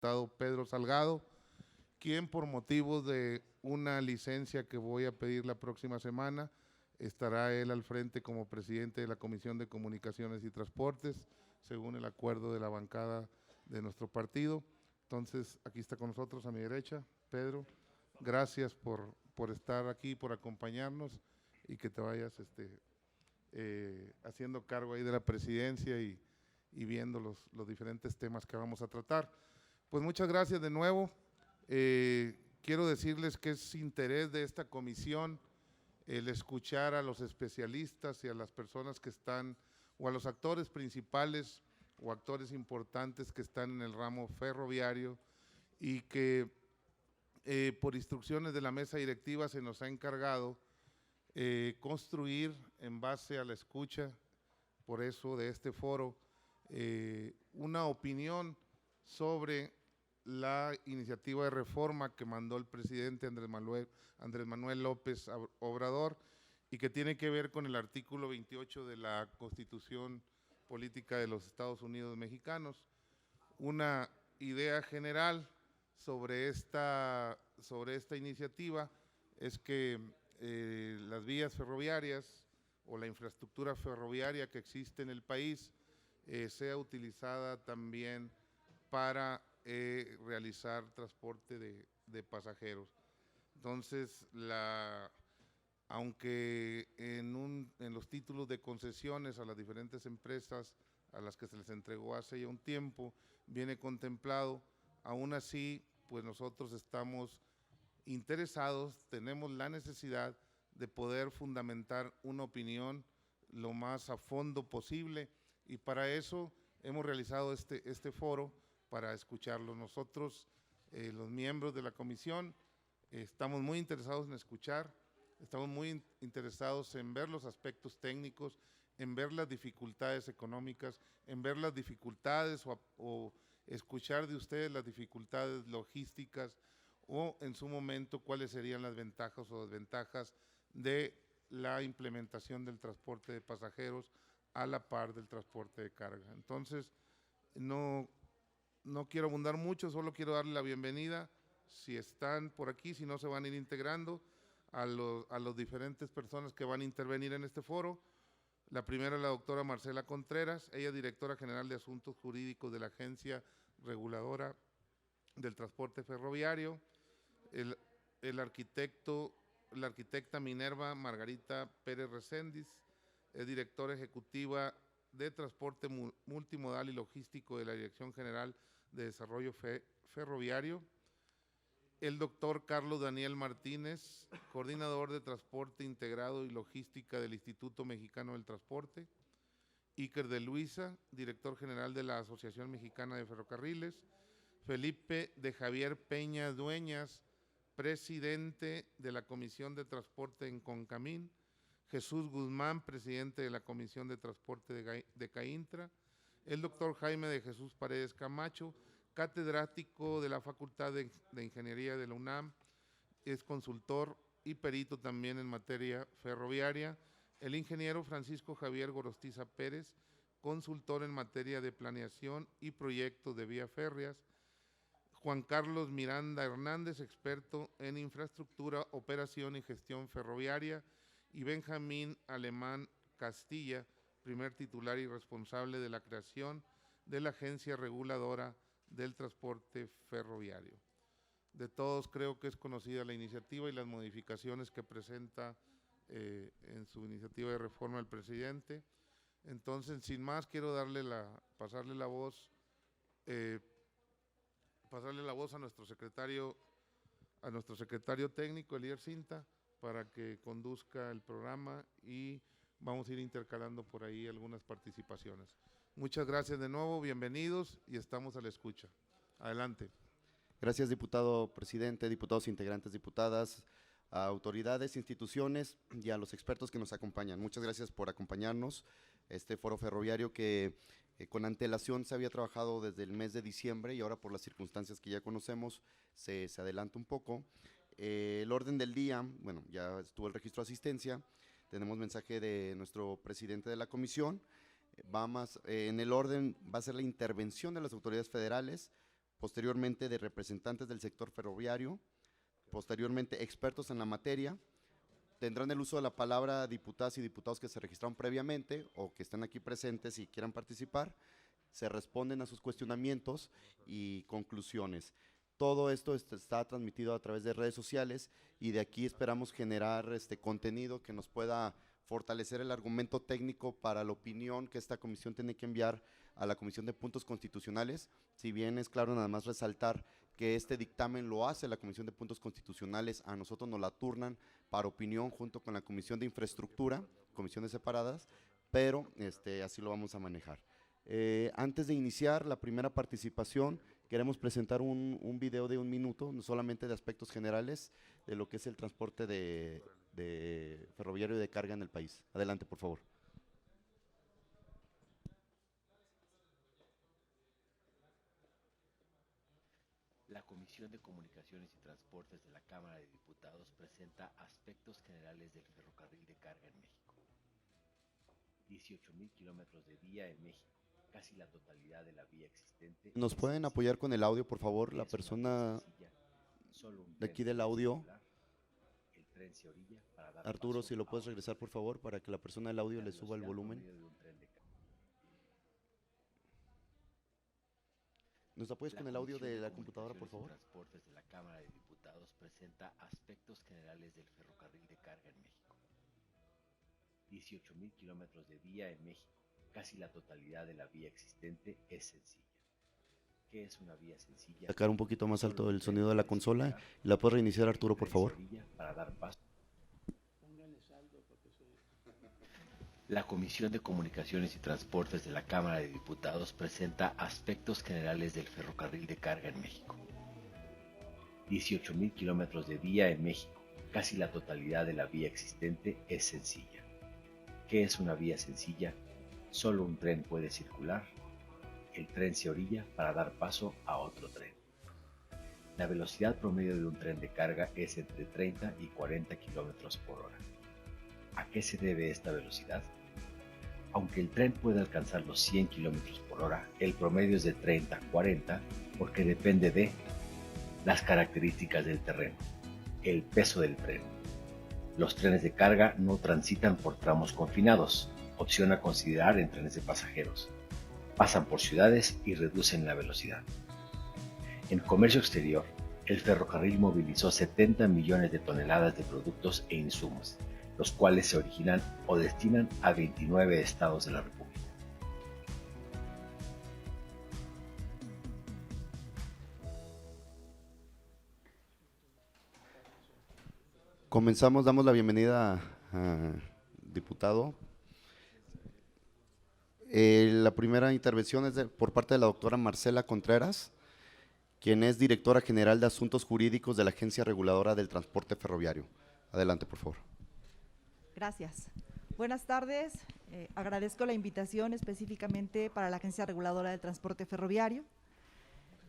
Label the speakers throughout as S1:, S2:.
S1: diputado Pedro Salgado, quien por motivos de una licencia que voy a pedir la próxima semana, estará él al frente como presidente de la Comisión de Comunicaciones y Transportes, según el acuerdo de la bancada de nuestro partido. Entonces, aquí está con nosotros a mi derecha, Pedro. Gracias por estar aquí, por acompañarnos y que te vayas haciendo cargo ahí de la presidencia y viendo los diferentes temas que vamos a tratar. Pues muchas gracias de nuevo. Quiero decirles que es interés de esta comisión el escuchar a los especialistas y a las personas que están, o a los actores principales o actores importantes que están en el ramo ferroviario y que por instrucciones de la mesa directiva se nos ha encargado construir en base a la escucha, por eso de este foro, una opinión sobre la iniciativa de reforma que mandó el presidente Andrés Manuel López Obrador y que tiene que ver con el artículo 28 de la Constitución Política de los Estados Unidos Mexicanos. Una idea general sobre esta iniciativa es que las vías ferroviarias o la infraestructura ferroviaria que existe en el país sea utilizada también para realizar transporte de pasajeros. Entonces, aunque en los títulos de concesiones a las diferentes empresas a las que se les entregó hace ya un tiempo, viene contemplado, aún así, pues nosotros estamos interesados, tenemos la necesidad de poder fundamentar una opinión lo más a fondo posible y para eso hemos realizado este foro para escucharlo. Nosotros, los miembros de la comisión, estamos muy interesados en escuchar, estamos muy interesados en ver los aspectos técnicos, en ver las dificultades económicas, en ver las dificultades o escuchar de ustedes las dificultades logísticas o en su momento cuáles serían las ventajas o desventajas de la implementación del transporte de pasajeros a la par del transporte de carga. Entonces, no quiero abundar mucho, solo quiero darle la bienvenida, si están por aquí, si no se van a ir integrando, a los diferentes personas que van a intervenir en este foro. La primera es la doctora Marcela Contreras, ella es directora general de Asuntos Jurídicos de la Agencia Reguladora del Transporte Ferroviario. La arquitecta Minerva Margarita Pérez Recendis, es directora ejecutiva de Transporte Multimodal y Logístico de la Dirección General de Desarrollo Ferroviario. El doctor Carlos Daniel Martínez, coordinador de Transporte Integrado y Logística del Instituto Mexicano del Transporte. Iker de Luisa, director general de la Asociación Mexicana de Ferrocarriles. Felipe de Javier Peña Dueñas, presidente de la Comisión de Transporte en Concamín. Jesús Guzmán, presidente de la Comisión de Transporte de CAINTRA. El doctor Jaime de Jesús Paredes Camacho, catedrático de la Facultad de Ingeniería de la UNAM, es consultor y perito también en materia ferroviaria. El ingeniero Francisco Javier Gorostiza Pérez, consultor en materia de planeación y proyectos de vías férreas. Juan Carlos Miranda Hernández, experto en infraestructura, operación y gestión ferroviaria. Y Benjamín Alemán Castilla, primer titular y responsable de la creación de la Agencia Reguladora del Transporte Ferroviario. De todos creo que es conocida la iniciativa y las modificaciones que presenta en su iniciativa de reforma el presidente. Entonces, sin más, quiero pasarle la voz a nuestro secretario técnico, Elier Cinta, para que conduzca el programa y vamos a ir intercalando por ahí algunas participaciones. Muchas gracias de nuevo, bienvenidos y estamos a la escucha. Adelante.
S2: Gracias, diputado presidente, diputados integrantes, diputadas, a autoridades, instituciones y a los expertos que nos acompañan. Muchas gracias por acompañarnos. Este foro ferroviario que con antelación se había trabajado desde el mes de diciembre y ahora por las circunstancias que ya conocemos se adelanta un poco. El orden del día, bueno, ya estuvo el registro de asistencia, tenemos mensaje de nuestro presidente de la comisión. En el orden va a ser la intervención de las autoridades federales, posteriormente de representantes del sector ferroviario, posteriormente expertos en la materia. Tendrán el uso de la palabra diputadas y diputados que se registraron previamente o que están aquí presentes y quieran participar. Se responden a sus cuestionamientos y conclusiones. Todo esto está transmitido a través de redes sociales y de aquí esperamos generar contenido que nos pueda fortalecer el argumento técnico para la opinión que esta comisión tiene que enviar a la Comisión de Puntos Constitucionales. Si bien es claro nada más resaltar que este dictamen lo hace la Comisión de Puntos Constitucionales, a nosotros nos la turnan para opinión junto con la Comisión de Infraestructura, comisiones separadas, pero así lo vamos a manejar. Antes de iniciar la primera participación, queremos presentar un video de 1 minuto, no solamente de aspectos generales de lo que es el transporte de ferroviario de carga en el país. Adelante, por favor.
S3: La Comisión de Comunicaciones y Transportes de la Cámara de Diputados presenta aspectos generales del ferrocarril de carga en México. 18,000 kilómetros de vía en México, casi la totalidad de la vía existente.
S2: ¿Nos pueden apoyar con el audio, por favor? La persona de aquí del audio. Arturo, si lo puedes regresar, por favor, para que la persona del audio le suba el volumen. ¿Nos apoyas con el audio de la computadora, por favor?
S3: Transportes de la Cámara de Diputados presenta aspectos generales del ferrocarril de carga en México. 18,000 kilómetros de vía en México, casi la totalidad de la vía existente es sencilla. ¿Qué es una vía sencilla?
S2: Sacar un poquito más alto el sonido de la consola. ¿La puedes reiniciar, Arturo, por favor?
S3: Para dar paso. La Comisión de Comunicaciones y Transportes de la Cámara de Diputados presenta aspectos generales del ferrocarril de carga en México. 18,000 kilómetros de vía en México, casi la totalidad de la vía existente es sencilla. ¿Qué es una vía sencilla? Solo un tren puede circular. El tren se orilla para dar paso a otro tren. La velocidad promedio de un tren de carga es entre 30 y 40 kilómetros por hora. ¿A qué se debe esta velocidad? Aunque el tren puede alcanzar los 100 kilómetros por hora, el promedio es de 30 a 40 porque depende de las características del terreno, el peso del tren. Los trenes de carga no transitan por tramos confinados, opción a considerar en trenes de pasajeros. Pasan por ciudades y reducen la velocidad. En comercio exterior, el ferrocarril movilizó 70 millones de toneladas de productos e insumos, los cuales se originan o destinan a 29 estados de la República.
S2: Comenzamos, damos la bienvenida al diputado. La primera intervención es por parte de la doctora Marcela Contreras, quien es directora general de Asuntos Jurídicos de la Agencia Reguladora del Transporte Ferroviario. Adelante, por favor.
S4: Gracias. Buenas tardes. Agradezco la invitación específicamente para la Agencia Reguladora del Transporte Ferroviario.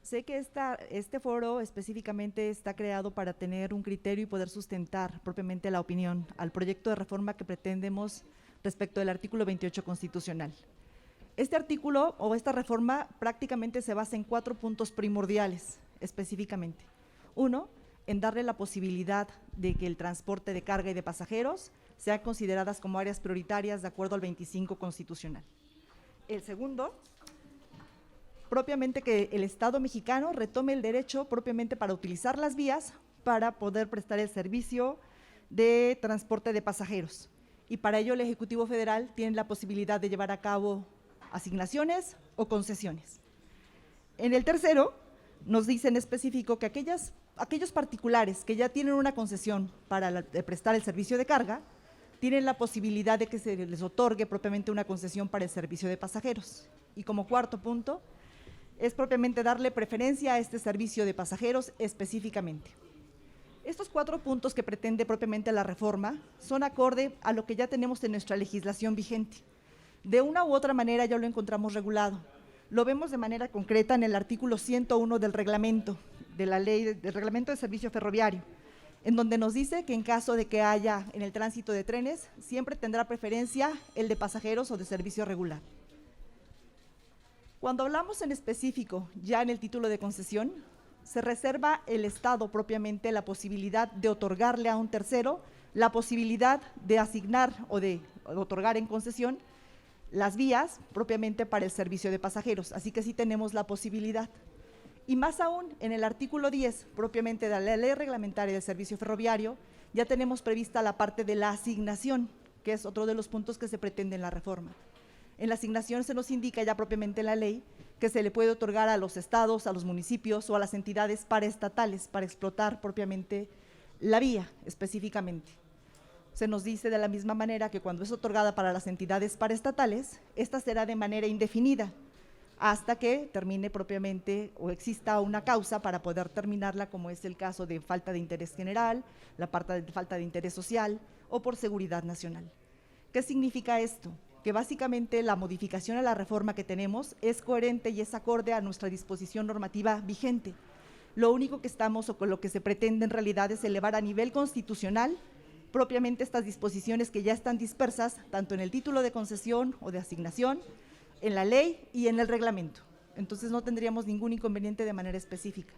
S4: Sé que este foro específicamente está creado para tener un criterio y poder sustentar propiamente la opinión al proyecto de reforma que pretendemos respecto del artículo 28 constitucional. Este artículo o esta reforma prácticamente se basa en 4 puntos primordiales específicamente. 1, en darle la posibilidad de que el transporte de carga y de pasajeros sean consideradas como áreas prioritarias de acuerdo al 25 constitucional. El segundo, propiamente que el Estado mexicano retome el derecho propiamente para utilizar las vías para poder prestar el servicio de transporte de pasajeros. Y para ello el Ejecutivo Federal tiene la posibilidad de llevar a cabo asignaciones o concesiones. En el tercero, nos dice en específico que aquellos particulares que ya tienen una concesión para prestar el servicio de carga, tienen la posibilidad de que se les otorgue propiamente una concesión para el servicio de pasajeros. Y como cuarto punto, es propiamente darle preferencia a este servicio de pasajeros específicamente. Estos 4 puntos que pretende propiamente la reforma son acorde a lo que ya tenemos en nuestra legislación vigente. De una u otra manera ya lo encontramos regulado. Lo vemos de manera concreta en el artículo 101 del reglamento, de la ley del reglamento de servicio ferroviario, en donde nos dice que en caso de que haya en el tránsito de trenes, siempre tendrá preferencia el de pasajeros o de servicio regular. Cuando hablamos en específico, ya en el título de concesión, se reserva el Estado propiamente la posibilidad de otorgarle a un tercero la posibilidad de asignar o de otorgar en concesión las vías propiamente para el servicio de pasajeros. Así que sí tenemos la posibilidad. Y más aún, en el artículo 10, propiamente de la Ley Reglamentaria del Servicio Ferroviario, ya tenemos prevista la parte de la asignación, que es otro de los puntos que se pretende en la reforma. En la asignación se nos indica ya propiamente en la ley que se le puede otorgar a los estados, a los municipios o a las entidades paraestatales para explotar propiamente la vía específicamente. Se nos dice de la misma manera que cuando es otorgada para las entidades paraestatales, esta será de manera indefinida hasta que termine propiamente o exista una causa para poder terminarla, como es el caso de falta de interés general, la parte de falta de interés social o por seguridad nacional. ¿Qué significa esto? Que básicamente la modificación a la reforma que tenemos es coherente y es acorde a nuestra disposición normativa vigente. Lo único que estamos o con lo que se pretende en realidad es elevar a nivel constitucional propiamente estas disposiciones que ya están dispersas tanto en el título de concesión o de asignación, en la ley y en el reglamento. Entonces no tendríamos ningún inconveniente de manera específica.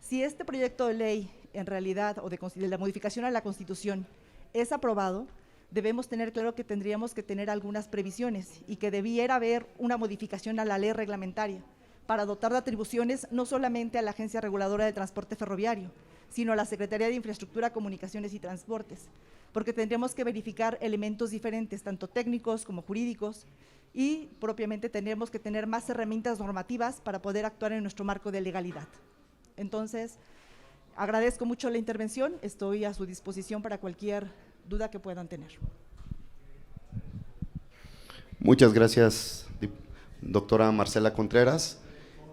S4: Si este proyecto de ley en realidad o de la modificación a la Constitución es aprobado, debemos tener claro que tendríamos que tener algunas previsiones y que debiera haber una modificación a la ley reglamentaria para dotar de atribuciones no solamente a la Agencia Reguladora de Transporte Ferroviario, sino a la Secretaría de Infraestructura, Comunicaciones y Transportes, porque tendríamos que verificar elementos diferentes, tanto técnicos como jurídicos, y propiamente tendríamos que tener más herramientas normativas para poder actuar en nuestro marco de legalidad. Entonces, agradezco mucho la intervención, estoy a su disposición para cualquier duda que puedan tener.
S2: Muchas gracias, doctora Marcela Contreras.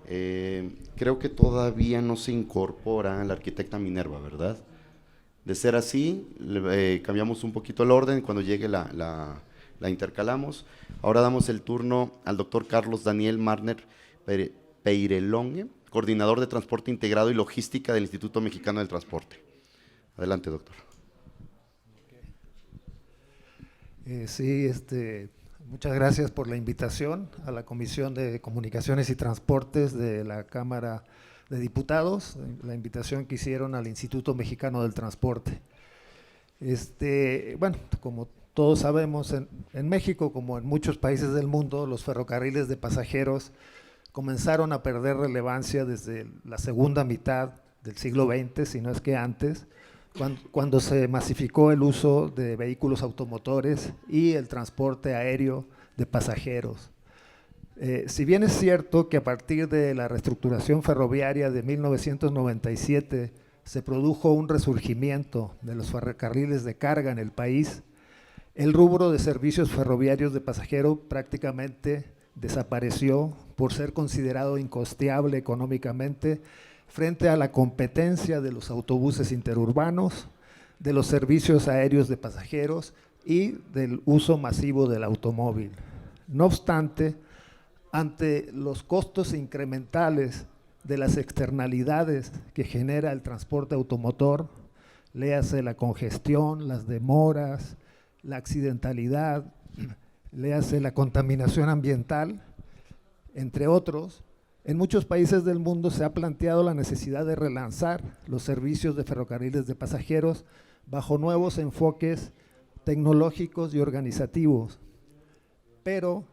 S2: Creo que todavía no se incorpora la arquitecta Minerva, ¿verdad? De ser así, cambiamos un poquito el orden, cuando llegue la intercalamos. Ahora damos el turno al doctor Carlos Daniel Marner Peirelongue, coordinador de Transporte Integrado y Logística del Instituto Mexicano del Transporte. Adelante, doctor.
S5: Sí, muchas gracias por la invitación a la Comisión de Comunicaciones y Transportes de la Cámara de Diputados, la invitación que hicieron al Instituto Mexicano del Transporte. Bueno, como todos sabemos, en México, como en muchos países del mundo, los ferrocarriles de pasajeros comenzaron a perder relevancia desde la segunda mitad del siglo XX, si no es que antes, cuando se masificó el uso de vehículos automotores y el transporte aéreo de pasajeros. Si bien es cierto que a partir de la reestructuración ferroviaria de 1997 se produjo un resurgimiento de los ferrocarriles de carga en el país, el rubro de servicios ferroviarios de pasajero prácticamente desapareció por ser considerado incosteable económicamente frente a la competencia de los autobuses interurbanos, de los servicios aéreos de pasajeros y del uso masivo del automóvil. No obstante, ante los costos incrementales de las externalidades que genera el transporte automotor, léase la congestión, las demoras, la accidentalidad, léase la contaminación ambiental, entre otros, en muchos países del mundo se ha planteado la necesidad de relanzar los servicios de ferrocarriles de pasajeros bajo nuevos enfoques tecnológicos y organizativos. Pero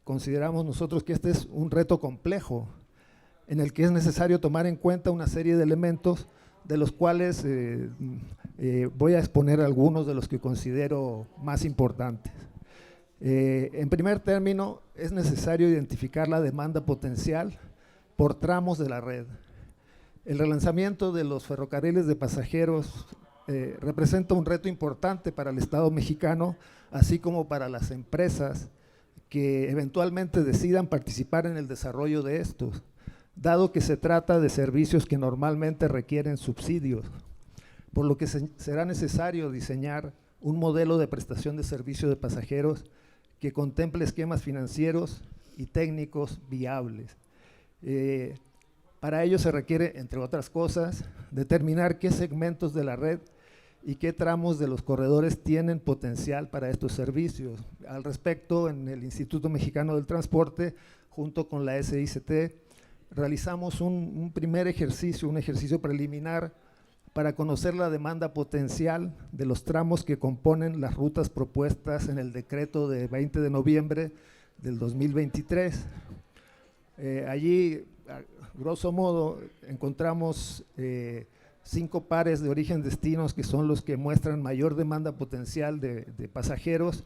S5: consideramos nosotros que este es un reto complejo en el que es necesario tomar en cuenta una serie de elementos de los cuales voy a exponer algunos de los que considero más importantes. En primer término, es necesario identificar la demanda potencial por tramos de la red. El relanzamiento de los ferrocarriles de pasajeros representa un reto importante para el Estado mexicano, así como para las empresas que eventualmente decidan participar en el desarrollo de estos, dado que se trata de servicios que normalmente requieren subsidios, por lo que será necesario diseñar un modelo de prestación de servicio de pasajeros que contemple esquemas financieros y técnicos viables. Para ello se requiere, entre otras cosas, determinar qué segmentos de la red y qué tramos de los corredores tienen potencial para estos servicios. Al respecto, en el Instituto Mexicano del Transporte, junto con la SICT, realizamos un primer ejercicio, un ejercicio preliminar para conocer la demanda potencial de los tramos que componen las rutas propuestas en el decreto de 20 de noviembre del 2023. Allí, a grosso modo, encontramos 5 pares de origen-destinos que son los que muestran mayor demanda potencial de pasajeros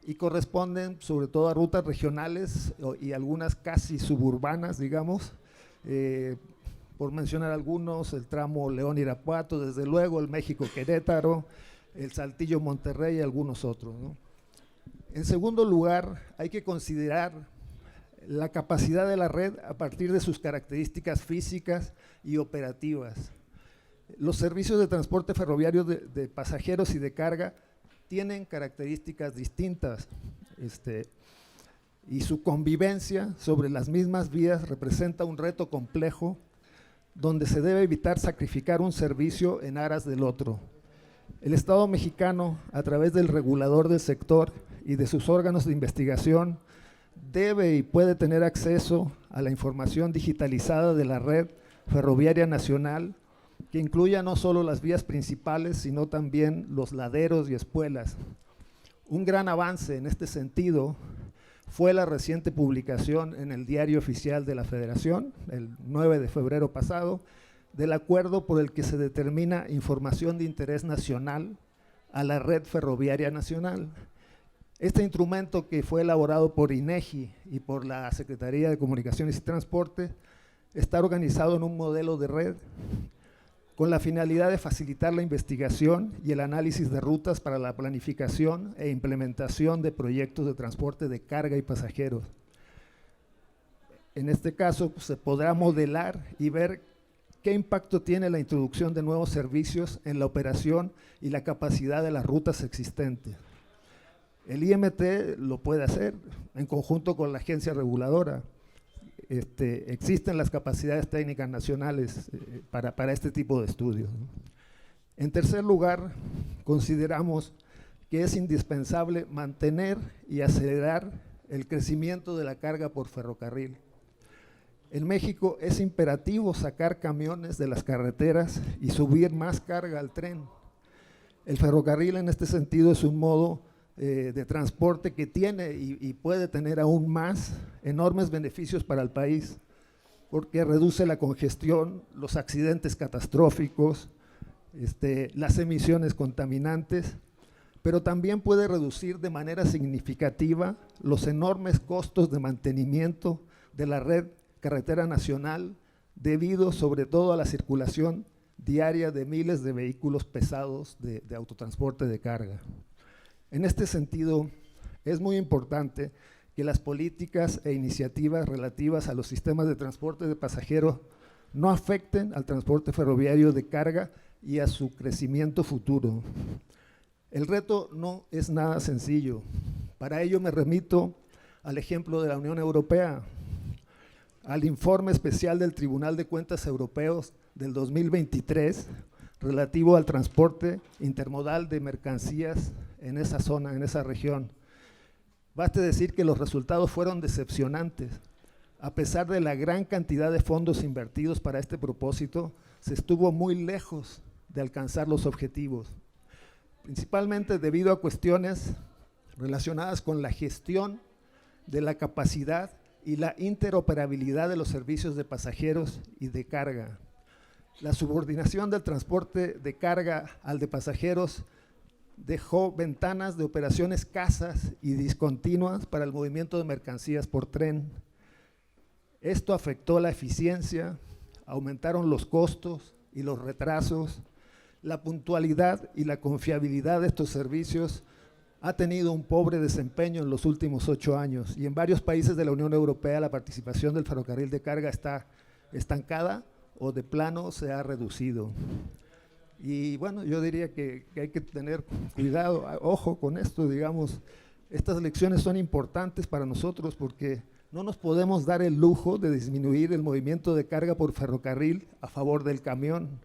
S5: y corresponden sobre todo a rutas regionales y algunas casi suburbanas, digamos, por mencionar algunos, el tramo León-Irapuato, desde luego el México-Querétaro, el Saltillo-Monterrey y algunos otros, ¿no? En segundo lugar, hay que considerar la capacidad de la red a partir de sus características físicas y operativas. Los servicios de transporte ferroviario de pasajeros y de carga tienen características distintas, y su convivencia sobre las mismas vías representa un reto complejo donde se debe evitar sacrificar un servicio en aras del otro. El Estado mexicano, a través del regulador del sector y de sus órganos de investigación, debe y puede tener acceso a la información digitalizada de la red ferroviaria nacional, que incluya no solo las vías principales, sino también los laderos y espuelas. Un gran avance en este sentido fue la reciente publicación en el Diario Oficial de la Federación, el 9 de febrero pasado, del acuerdo por el que se determina información de interés nacional a la red ferroviaria nacional. Este instrumento, que fue elaborado por INEGI y por la Secretaría de Comunicaciones y Transporte, está organizado en un modelo de red con la finalidad de facilitar la investigación y el análisis de rutas para la planificación e implementación de proyectos de transporte de carga y pasajeros. En este caso, pues, se podrá modelar y ver qué impacto tiene la introducción de nuevos servicios en la operación y la capacidad de las rutas existentes. El IMT lo puede hacer en conjunto con la agencia reguladora. Existen las capacidades técnicas nacionales para este tipo de estudios, ¿no? En tercer lugar, consideramos que es indispensable mantener y acelerar el crecimiento de la carga por ferrocarril. En México es imperativo sacar camiones de las carreteras y subir más carga al tren. El ferrocarril, en este sentido, es un modo de transporte que tiene y puede tener aún más enormes beneficios para el país, porque reduce la congestión, los accidentes catastróficos, las emisiones contaminantes, pero también puede reducir de manera significativa los enormes costos de mantenimiento de la red carretera nacional, debido sobre todo a la circulación diaria de miles de vehículos pesados de autotransporte de carga. En este sentido, es muy importante que las políticas e iniciativas relativas a los sistemas de transporte de pasajeros no afecten al transporte ferroviario de carga y a su crecimiento futuro. El reto no es nada sencillo. Para ello me remito al ejemplo de la Unión Europea, al informe especial del Tribunal de Cuentas Europeos del 2023 relativo al transporte intermodal de mercancías en esa zona, en esa región. Baste decir que los resultados fueron decepcionantes. A pesar de la gran cantidad de fondos invertidos para este propósito, se estuvo muy lejos de alcanzar los objetivos, principalmente debido a cuestiones relacionadas con la gestión de la capacidad y la interoperabilidad de los servicios de pasajeros y de carga. La subordinación del transporte de carga al de pasajeros dejó ventanas de operación escasas y discontinuas para el movimiento de mercancías por tren. Esto afectó la eficiencia, aumentaron los costos y los retrasos. La puntualidad y la confiabilidad de estos servicios ha tenido un pobre desempeño en los últimos 8 años, y en varios países de la Unión Europea la participación del ferrocarril de carga está estancada o de plano se ha reducido. Y bueno, yo diría que hay que tener cuidado, ojo con esto, digamos, estas lecciones son importantes para nosotros porque no nos podemos dar el lujo de disminuir el movimiento de carga por ferrocarril a favor del camión,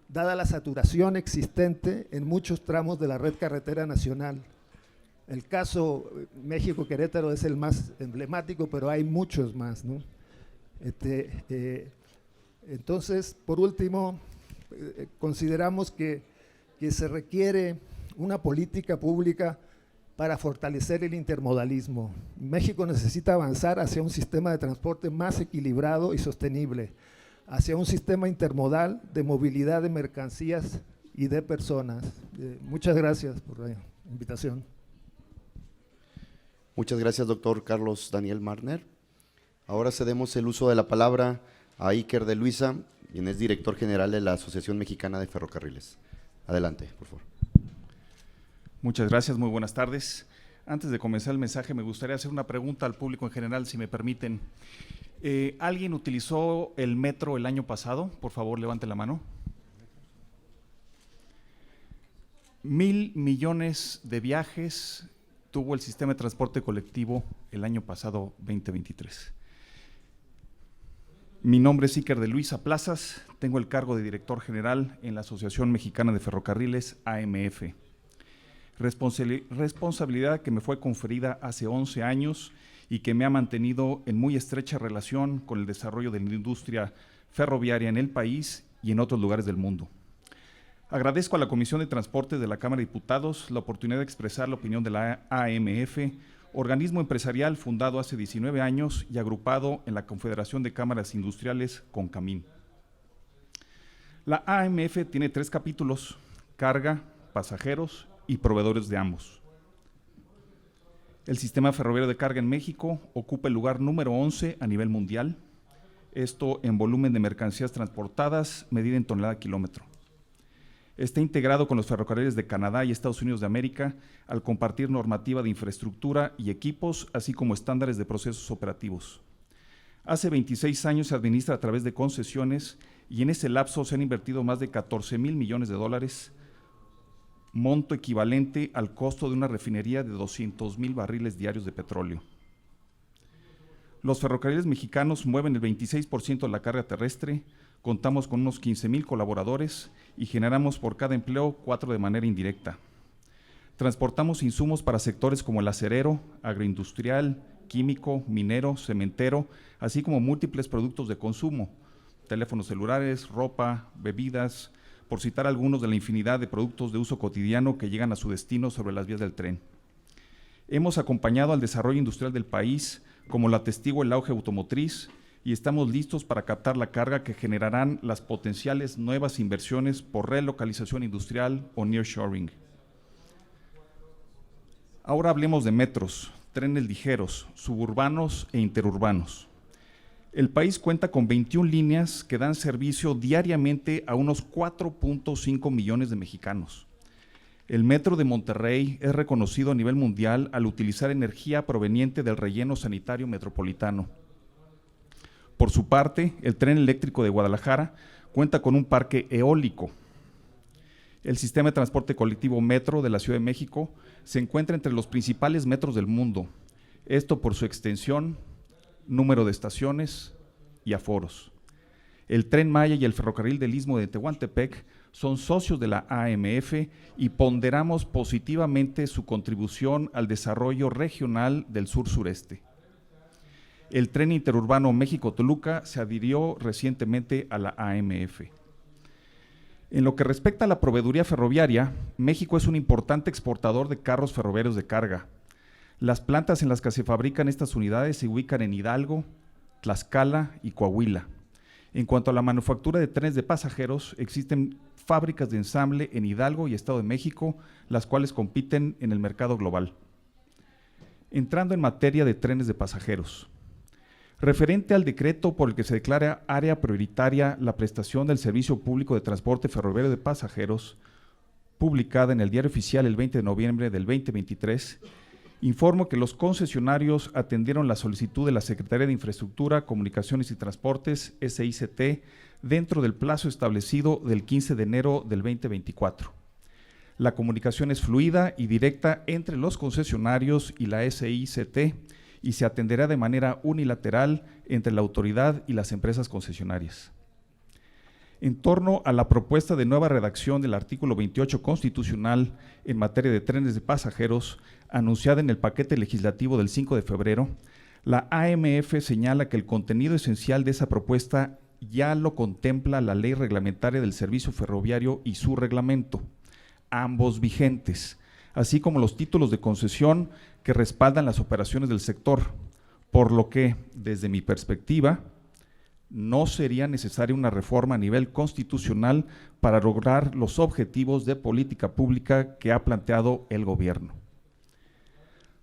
S5: dada la saturación existente en muchos tramos de la red carretera nacional. El caso México-Querétaro es el más emblemático, pero hay muchos más, ¿no? Entonces, por último, consideramos que se requiere una política pública para fortalecer el intermodalismo. México necesita avanzar hacia un sistema de transporte más equilibrado y sostenible, hacia un sistema intermodal de movilidad de mercancías y de personas. Muchas gracias por la invitación.
S2: Muchas gracias, doctor Carlos Daniel Marner. Ahora cedemos el uso de la palabra a Iker de Luisa, quien es director general de la Asociación Mexicana de Ferrocarriles. Adelante, por favor.
S6: Muchas gracias, muy buenas tardes. Antes de comenzar el mensaje, me gustaría hacer una pregunta al público en general, si me permiten. ¿Alguien utilizó el metro el año pasado? Por favor, levante la mano. 1,000 millones de viajes tuvo el sistema de transporte colectivo el año pasado, 2023. Mi nombre es Iker de Luisa Plazas, tengo el cargo de director general en la Asociación Mexicana de Ferrocarriles, AMF. Responsabilidad que me fue conferida hace 11 años y que me ha mantenido en muy estrecha relación con el desarrollo de la industria ferroviaria en el país y en otros lugares del mundo. Agradezco a la Comisión de Transportes de la Cámara de Diputados la oportunidad de expresar la opinión de la AMF, organismo empresarial fundado hace 19 años y agrupado en la Confederación de Cámaras Industriales CONCAMIN. La AMF tiene 3 capítulos: carga, pasajeros y proveedores de ambos. El sistema ferroviario de carga en México ocupa el lugar número 11 a nivel mundial, esto en volumen de mercancías transportadas medida en tonelada kilómetro. Está integrado con los ferrocarriles de Canadá y Estados Unidos de América al compartir normativa de infraestructura y equipos, así como estándares de procesos operativos. Hace 26 años se administra a través de concesiones y en ese lapso se han invertido más de 14,000 millones de dólares, monto equivalente al costo de una refinería de 200,000 barriles diarios de petróleo. Los ferrocarriles mexicanos mueven el 26% de la carga terrestre, contamos con unos 15,000 colaboradores y generamos por cada empleo 4 de manera indirecta. Transportamos insumos para sectores como el acerero, agroindustrial, químico, minero, cementero, así como múltiples productos de consumo, teléfonos celulares, ropa, bebidas, por citar algunos de la infinidad de productos de uso cotidiano que llegan a su destino sobre las vías del tren. Hemos acompañado al desarrollo industrial del país, como lo atestigua el auge automotriz, y estamos listos para captar la carga que generarán las potenciales nuevas inversiones por relocalización industrial o nearshoring. Ahora hablemos de metros, trenes ligeros, suburbanos e interurbanos. El país cuenta con 21 líneas que dan servicio diariamente a unos 4.5 millones de mexicanos. El Metro de Monterrey es reconocido a nivel mundial al utilizar energía proveniente del relleno sanitario metropolitano. Por su parte, el tren eléctrico de Guadalajara cuenta con un parque eólico. El sistema de transporte colectivo Metro de la Ciudad de México se encuentra entre los principales metros del mundo, esto por su extensión, número de estaciones y aforos. El Tren Maya y el Ferrocarril del Istmo de Tehuantepec son socios de la AMF y ponderamos positivamente su contribución al desarrollo regional del sur-sureste. El tren interurbano México-Toluca se adhirió recientemente a la AMF. En lo que respecta a la proveeduría ferroviaria, México es un importante exportador de carros ferroviarios de carga. Las plantas en las que se fabrican estas unidades se ubican en Hidalgo, Tlaxcala y Coahuila. En cuanto a la manufactura de trenes de pasajeros, existen fábricas de ensamble en Hidalgo y Estado de México, las cuales compiten en el mercado global. Entrando en materia de trenes de pasajeros. Referente al decreto por el que se declara área prioritaria la prestación del servicio público de transporte ferroviario de pasajeros, publicada en el Diario Oficial el 20 de noviembre del 2023, informo que los concesionarios atendieron la solicitud de la Secretaría de Infraestructura, Comunicaciones y Transportes, SICT, dentro del plazo establecido del 15 de enero del 2024. La comunicación es fluida y directa entre los concesionarios y la SICT y se atenderá de manera unilateral entre la autoridad y las empresas concesionarias. En torno a la propuesta de nueva redacción del artículo 28 constitucional en materia de trenes de pasajeros, anunciada en el paquete legislativo del 5 de febrero, la AMF señala que el contenido esencial de esa propuesta ya lo contempla la Ley Reglamentaria del Servicio Ferroviario y su reglamento, ambos vigentes, así como los títulos de concesión que respaldan las operaciones del sector, por lo que, desde mi perspectiva, no sería necesaria una reforma a nivel constitucional para lograr los objetivos de política pública que ha planteado el gobierno.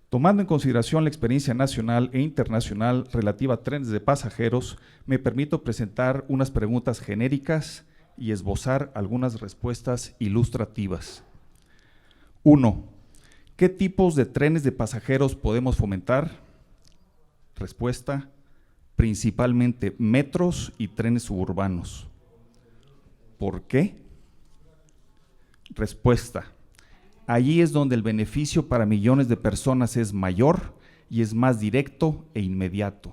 S6: Tomando en consideración la experiencia nacional e internacional relativa a trenes de pasajeros, me permito presentar unas preguntas genéricas y esbozar algunas respuestas ilustrativas. 1. ¿Qué tipos de trenes de pasajeros podemos fomentar? Respuesta: principalmente metros y trenes suburbanos. ¿Por qué? Respuesta: allí es donde el beneficio para millones de personas es mayor y es más directo e inmediato.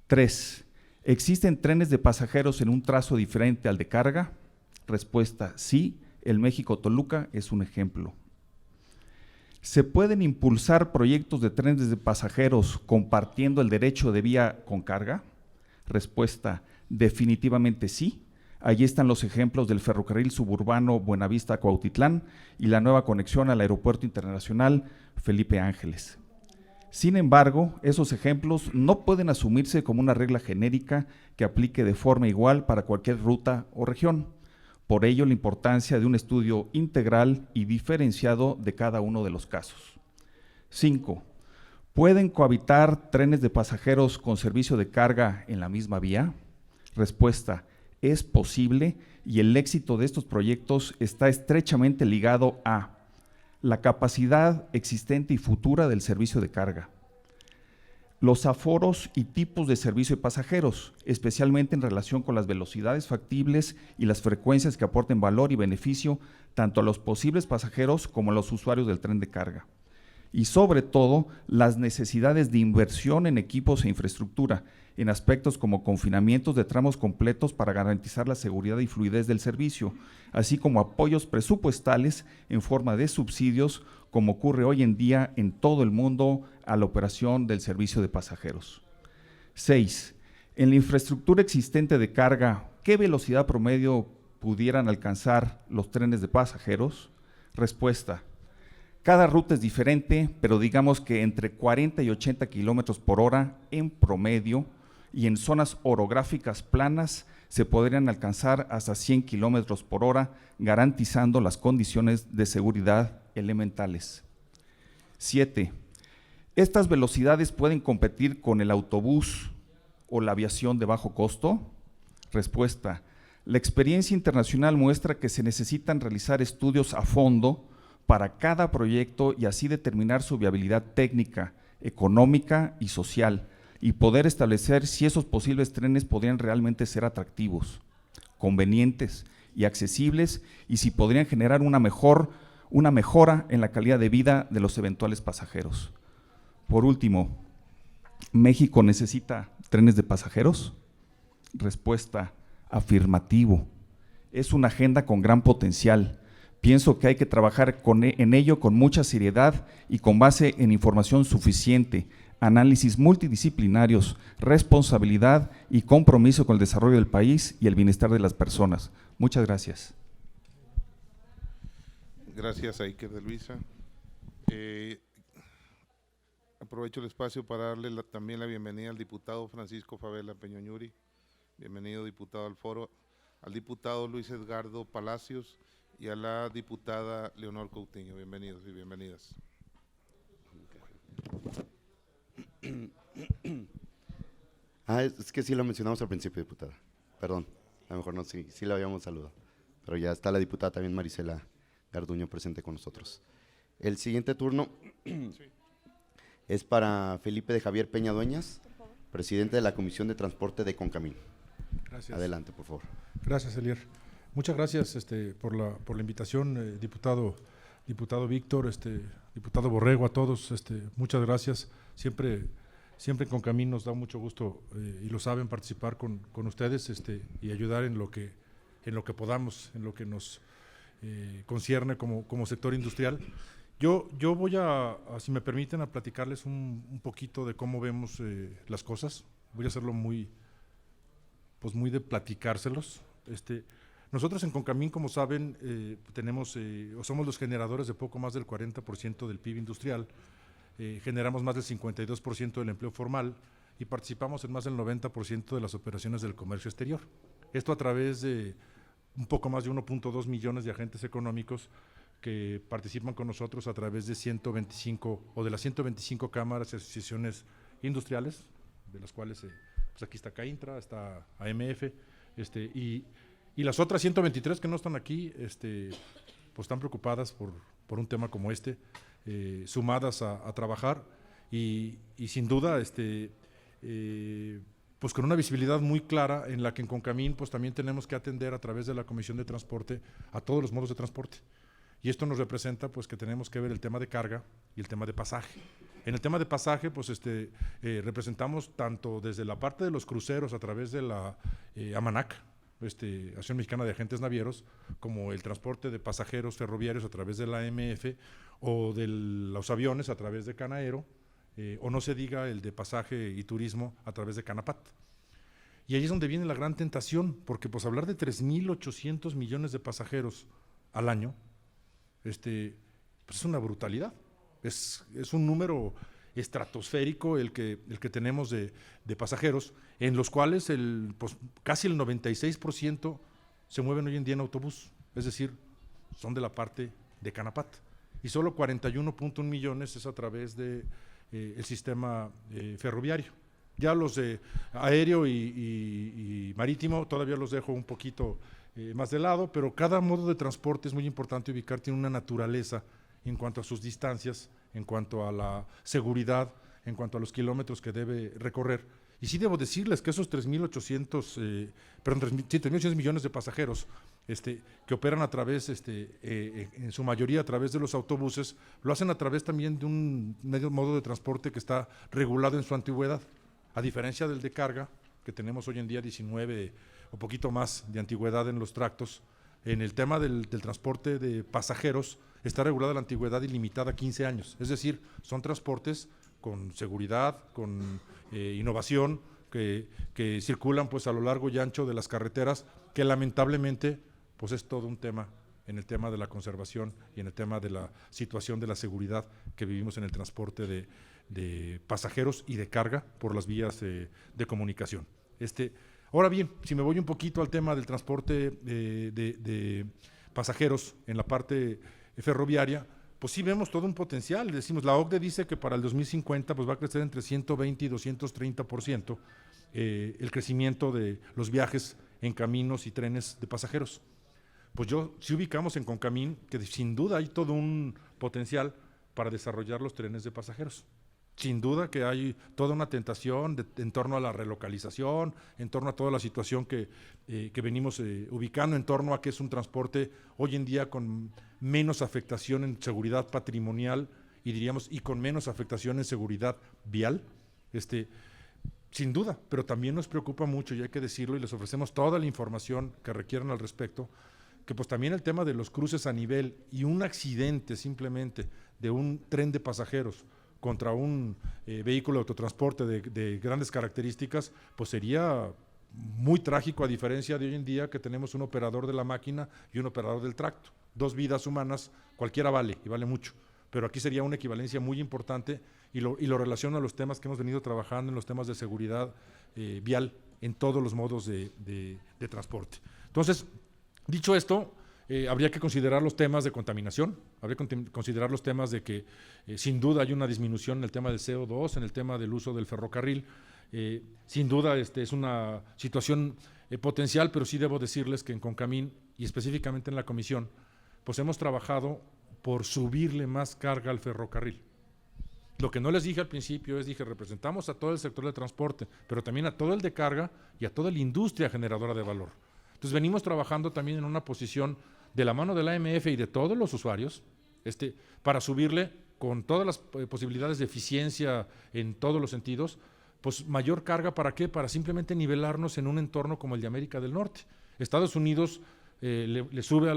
S6: 3. ¿Existen trenes de pasajeros en un trazo diferente al de carga? Respuesta: sí, el México-Toluca es un ejemplo. ¿Se pueden impulsar proyectos de trenes de pasajeros compartiendo el derecho de vía con carga? Respuesta: definitivamente sí. Allí están los ejemplos del ferrocarril suburbano Buenavista-Cuautitlán y la nueva conexión al Aeropuerto Internacional Felipe Ángeles. Sin embargo, esos ejemplos no pueden asumirse como una regla genérica que aplique de forma igual para cualquier ruta o región. Por ello, la importancia de un estudio integral y diferenciado de cada uno de los casos. 5. ¿Pueden cohabitar trenes de pasajeros con servicio de carga en la misma vía? Respuesta: es posible, y el éxito de estos proyectos está estrechamente ligado a la capacidad existente y futura del servicio de carga, los aforos y tipos de servicio de pasajeros, especialmente en relación con las velocidades factibles y las frecuencias que aporten valor y beneficio tanto a los posibles pasajeros como a los usuarios del tren de carga. Y sobre todo, las necesidades de inversión en equipos e infraestructura, en aspectos como confinamientos de tramos completos para garantizar la seguridad y fluidez del servicio, así como apoyos presupuestales en forma de subsidios, como ocurre hoy en día en todo el mundo a la operación del servicio de pasajeros. 6. En la infraestructura existente de carga, ¿qué velocidad promedio pudieran alcanzar los trenes de pasajeros? Respuesta: cada ruta es diferente, pero digamos que entre 40 y 80 kilómetros por hora en promedio, y en zonas orográficas planas se podrían alcanzar hasta 100 kilómetros por hora, garantizando las condiciones de seguridad elementales. 7. ¿Estas velocidades pueden competir con el autobús o la aviación de bajo costo? Respuesta: la experiencia internacional muestra que se necesitan realizar estudios a fondo para cada proyecto y así determinar su viabilidad técnica, económica y social, y poder establecer si esos posibles trenes podrían realmente ser atractivos, convenientes y accesibles, y si podrían generar una mejora en la calidad de vida de los eventuales pasajeros. Por último, ¿México necesita trenes de pasajeros? Respuesta: afirmativo. Es una agenda con gran potencial. Pienso que hay que trabajar en ello con mucha seriedad y con base en información suficiente, análisis multidisciplinarios, responsabilidad y compromiso con el desarrollo del país y el bienestar de las personas. Muchas gracias.
S1: Gracias, Iker de Luisa. Aprovecho el espacio para darle también la bienvenida al diputado Francisco Favela Peñoñuri. Bienvenido, diputado, al foro. Al diputado Luis Edgardo Palacios y a la diputada Leonor Coutinho. Bienvenidos y bienvenidas.
S2: Es que sí lo mencionamos al principio, diputada. Perdón, a lo mejor no, sí la habíamos saludado. Pero ya está la diputada también Marisela Garduño presente con nosotros. El siguiente turno es para Felipe de Javier Peña Dueñas, presidente de la Comisión de Transporte de Concamín.
S7: Gracias.
S2: Adelante, por favor.
S7: Gracias, Elier. Muchas gracias por la invitación, diputado Víctor, diputado Borrego, a todos, muchas gracias. Siempre siempre con Concamín nos da mucho gusto, y lo saben, participar con ustedes y ayudar en lo que podamos, en lo que nos concierne como sector industrial. Yo voy si me permiten, a platicarles un poquito de cómo vemos las cosas. Voy a hacerlo muy de platicárselos. Nosotros en Concamín, como saben, somos los generadores de poco más del 40% del PIB industrial, generamos más del 52% del empleo formal y participamos en más del 90% de las operaciones del comercio exterior. Esto a través de un poco más de 1.2 millones de agentes económicos que participan con nosotros a través de las 125 cámaras y asociaciones industriales, de las cuales pues aquí está CAINTRA, está AMF, y las otras 123 que no están aquí, pues están preocupadas por un tema como sumadas a trabajar y sin duda, pues con una visibilidad muy clara en la que en Concamín pues también tenemos que atender a través de la Comisión de Transporte a todos los modos de transporte. Y esto nos representa pues que tenemos que ver el tema de carga y el tema de pasaje. En el tema de pasaje, pues representamos tanto desde la parte de los cruceros a través de la AMANAC, Asociación Mexicana de Agentes Navieros, como el transporte de pasajeros ferroviarios a través de la AMF, o de los aviones a través de Canaero, o no se diga el de pasaje y turismo a través de Canapat. Y ahí es donde viene la gran tentación, porque pues hablar de 3.800 millones de pasajeros al año, pues es una brutalidad. Es un número estratosférico el que tenemos de pasajeros, en los cuales pues, casi el 96% se mueven hoy en día en autobús, es decir, son de la parte de Canapat, y solo 41.1 millones es a través de el sistema ferroviario. Ya los de aéreo y marítimo todavía los dejo un poquito más de lado, pero cada modo de transporte es muy importante ubicar, tiene una naturaleza en cuanto a sus distancias, en cuanto a la seguridad, en cuanto a los kilómetros que debe recorrer. Y sí debo decirles que esos 3.800 millones de pasajeros que operan a través, en su mayoría a través de los autobuses, lo hacen a través también de un modo de transporte que está regulado en su antigüedad, a diferencia del de carga, que tenemos hoy en día 19 o poquito más de antigüedad en los tractos. En el tema del transporte de pasajeros está regulada la antigüedad ilimitada a 15 años, es decir, son transportes con seguridad, con innovación, que circulan pues a lo largo y ancho de las carreteras, que lamentablemente pues es todo un tema en el tema de la conservación y en el tema de la situación de la seguridad que vivimos en el transporte de pasajeros y de carga por las vías de comunicación. Ahora bien, si me voy un poquito al tema del transporte de pasajeros en la parte ferroviaria, pues sí vemos todo un potencial. Decimos, la OCDE dice que para el 2050 pues va a crecer entre 120 y 230% el crecimiento de los viajes en caminos y trenes de pasajeros. Pues si ubicamos en Concamín que sin duda hay todo un potencial para desarrollar los trenes de pasajeros. Sin duda que hay toda una tentación en torno a la relocalización, en torno a toda la situación que venimos ubicando, en torno a que es un transporte hoy en día con menos afectación en seguridad patrimonial y con menos afectación en seguridad vial. Sin duda, pero también nos preocupa mucho, y hay que decirlo, y les ofrecemos toda la información que requieran al respecto, que pues también el tema de los cruces a nivel y un accidente simplemente de un tren de pasajeros contra un vehículo de autotransporte de grandes características, pues sería muy trágico, a diferencia de hoy en día que tenemos un operador de la máquina y un operador del tracto. 2 vidas humanas, cualquiera vale, y vale mucho, pero aquí sería una equivalencia muy importante y lo relaciona a los temas que hemos venido trabajando en los temas de seguridad vial en todos los modos de transporte. Entonces, dicho esto, habría que considerar los temas de contaminación, habría que considerar los temas de que sin duda hay una disminución en el tema del CO2, en el tema del uso del ferrocarril. Sin duda es una situación potencial, pero sí debo decirles que en Concamín y específicamente en la comisión, pues hemos trabajado por subirle más carga al ferrocarril. Lo que no les dije al principio representamos a todo el sector del transporte, pero también a todo el de carga y a toda la industria generadora de valor. Entonces venimos trabajando también en una posición de la mano de la AMF y de todos los usuarios, para subirle con todas las posibilidades de eficiencia en todos los sentidos, pues mayor carga, ¿para qué? Para simplemente nivelarnos en un entorno como el de América del Norte. Estados Unidos le sube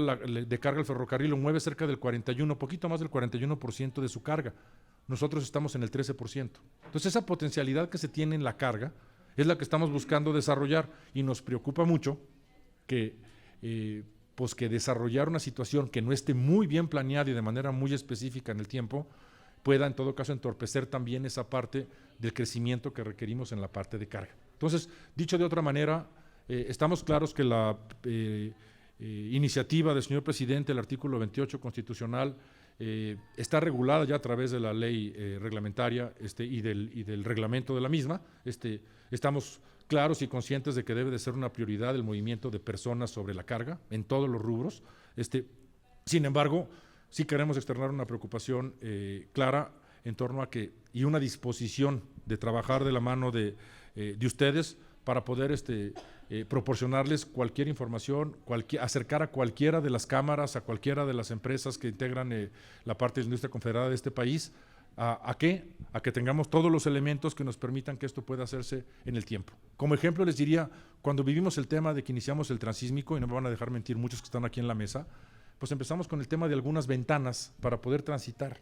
S7: de carga al ferrocarril, lo mueve cerca del 41, poquito más del 41% de su carga. Nosotros estamos en el 13%. Entonces esa potencialidad que se tiene en la carga es la que estamos buscando desarrollar, y nos preocupa mucho que pues que desarrollar una situación que no esté muy bien planeada y de manera muy específica en el tiempo pueda en todo caso entorpecer también esa parte del crecimiento que requerimos en la parte de carga. Entonces, dicho de otra manera, estamos claros que la iniciativa del señor presidente, el artículo 28 constitucional, está regulada ya a través de la ley reglamentaria y del reglamento de la misma. Estamos claros y conscientes de que debe de ser una prioridad el movimiento de personas sobre la carga en todos los rubros. Sin embargo, sí queremos externar una preocupación clara en torno a que, y una disposición de trabajar de la mano de ustedes para poder proporcionarles cualquier información, acercar a cualquiera de las cámaras, a cualquiera de las empresas que integran la parte de la industria confederada de este país. ¿A qué? A que tengamos todos los elementos que nos permitan que esto pueda hacerse en el tiempo. Como ejemplo les diría, cuando vivimos el tema de que iniciamos el transísmico, y no me van a dejar mentir muchos que están aquí en la mesa, pues empezamos con el tema de algunas ventanas para poder transitar,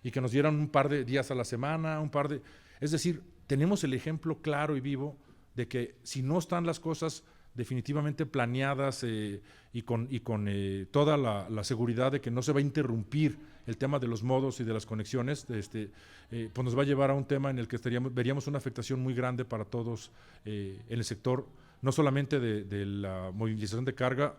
S7: y que nos dieran un par de días a la semana, es decir, tenemos el ejemplo claro y vivo de que si no están las cosas definitivamente planeadas y con toda la seguridad de que no se va a interrumpir el tema de los modos y de las conexiones, pues nos va a llevar a un tema en el que veríamos una afectación muy grande para todos en el sector, no solamente de la movilización de carga,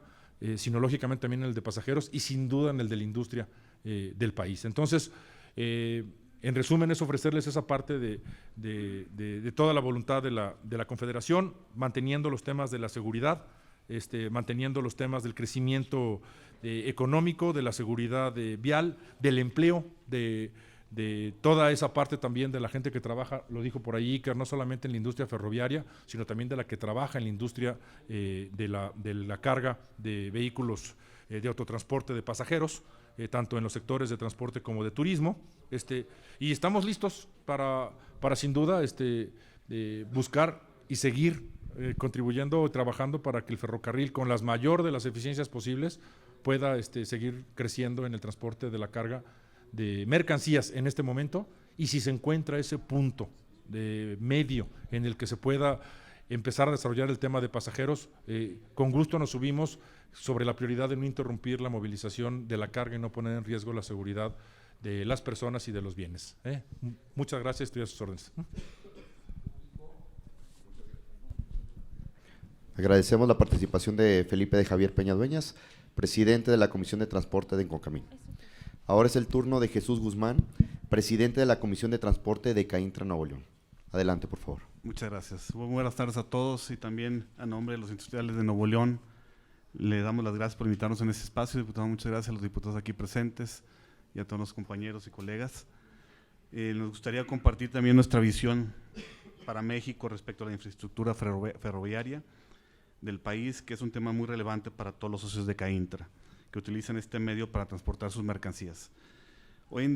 S7: sino lógicamente también en el de pasajeros y sin duda en el de la industria del país. Entonces, en resumen, es ofrecerles esa parte de toda la voluntad de la Confederación, manteniendo los temas de la seguridad, manteniendo los temas del crecimiento económico, de la seguridad vial, del empleo, de toda esa parte también de la gente que trabaja, lo dijo por ahí Iker, no solamente en la industria ferroviaria, sino también de la que trabaja en la industria de la carga de vehículos de autotransporte de pasajeros, tanto en los sectores de transporte como de turismo, y estamos listos para sin duda buscar y seguir contribuyendo y trabajando para que el ferrocarril, con las mayor de las eficiencias posibles, pueda seguir creciendo en el transporte de la carga de mercancías en este momento, y si se encuentra ese punto de medio en el que se pueda empezar a desarrollar el tema de pasajeros, con gusto nos subimos sobre la prioridad de no interrumpir la movilización de la carga y no poner en riesgo la seguridad de las personas y de los bienes. Muchas gracias, estoy a sus órdenes.
S2: Agradecemos la participación de Felipe de Javier Peña Dueñas, presidente de la Comisión de Transporte de Encocamín. Ahora es el turno de Jesús Guzmán, presidente de la Comisión de Transporte de Caintra, Nuevo León. Adelante, por favor.
S8: Muchas gracias. Muy buenas tardes a todos, y también a nombre de los industriales de Nuevo León le damos las gracias por invitarnos en este espacio. Diputado, muchas gracias a los diputados aquí presentes y a todos los compañeros y colegas. Nos gustaría compartir también nuestra visión para México respecto a la infraestructura ferroviaria del país, que es un tema muy relevante para todos los socios de Caintra, que utilizan este medio para transportar sus mercancías. Hoy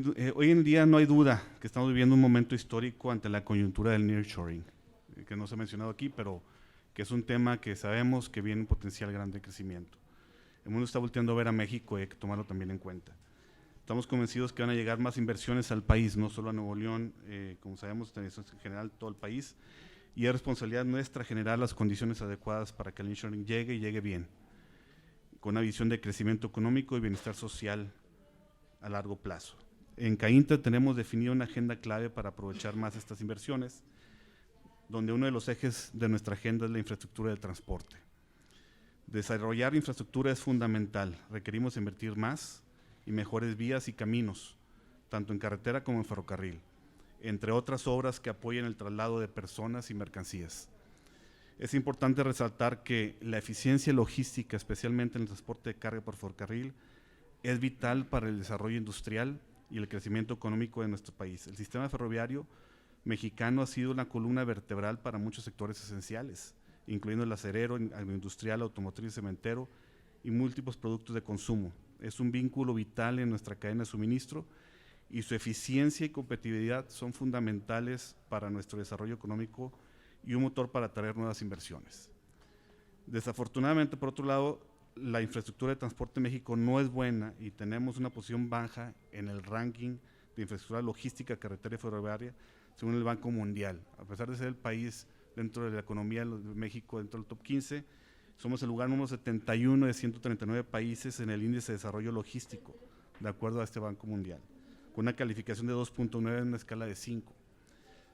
S8: en día no hay duda que estamos viviendo un momento histórico ante la coyuntura del nearshoring, que no se ha mencionado aquí, pero que es un tema que sabemos que viene un potencial grande de crecimiento. El mundo está volteando a ver a México y hay que tomarlo también en cuenta. Estamos convencidos que van a llegar más inversiones al país, no solo a Nuevo León, como sabemos, en general todo el país, y es responsabilidad nuestra generar las condiciones adecuadas para que el nearshoring llegue y llegue bien, con una visión de crecimiento económico y bienestar social a largo plazo. En Caintra tenemos definido una agenda clave para aprovechar más estas inversiones, donde uno de los ejes de nuestra agenda es la infraestructura del transporte. Desarrollar infraestructura es fundamental, requerimos invertir más y mejores vías y caminos, tanto en carretera como en ferrocarril, entre otras obras que apoyen el traslado de personas y mercancías. Es importante resaltar que la eficiencia logística, especialmente en el transporte de carga por ferrocarril, es vital para el desarrollo industrial y el crecimiento económico de nuestro país. El sistema ferroviario mexicano ha sido una columna vertebral para muchos sectores esenciales, incluyendo el acerero, agroindustrial, automotriz, cementero y múltiples productos de consumo. Es un vínculo vital en nuestra cadena de suministro y su eficiencia y competitividad son fundamentales para nuestro desarrollo económico y un motor para atraer nuevas inversiones. Desafortunadamente, por otro lado, la infraestructura de transporte en México no es buena y tenemos una posición baja en el ranking de infraestructura logística, carretera y ferroviaria, según el Banco Mundial. A pesar de ser el país dentro de la economía de México, dentro del top 15, somos el lugar número 71 de 139 países en el índice de desarrollo logístico, de acuerdo a este Banco Mundial, con una calificación de 2.9 en una escala de 5.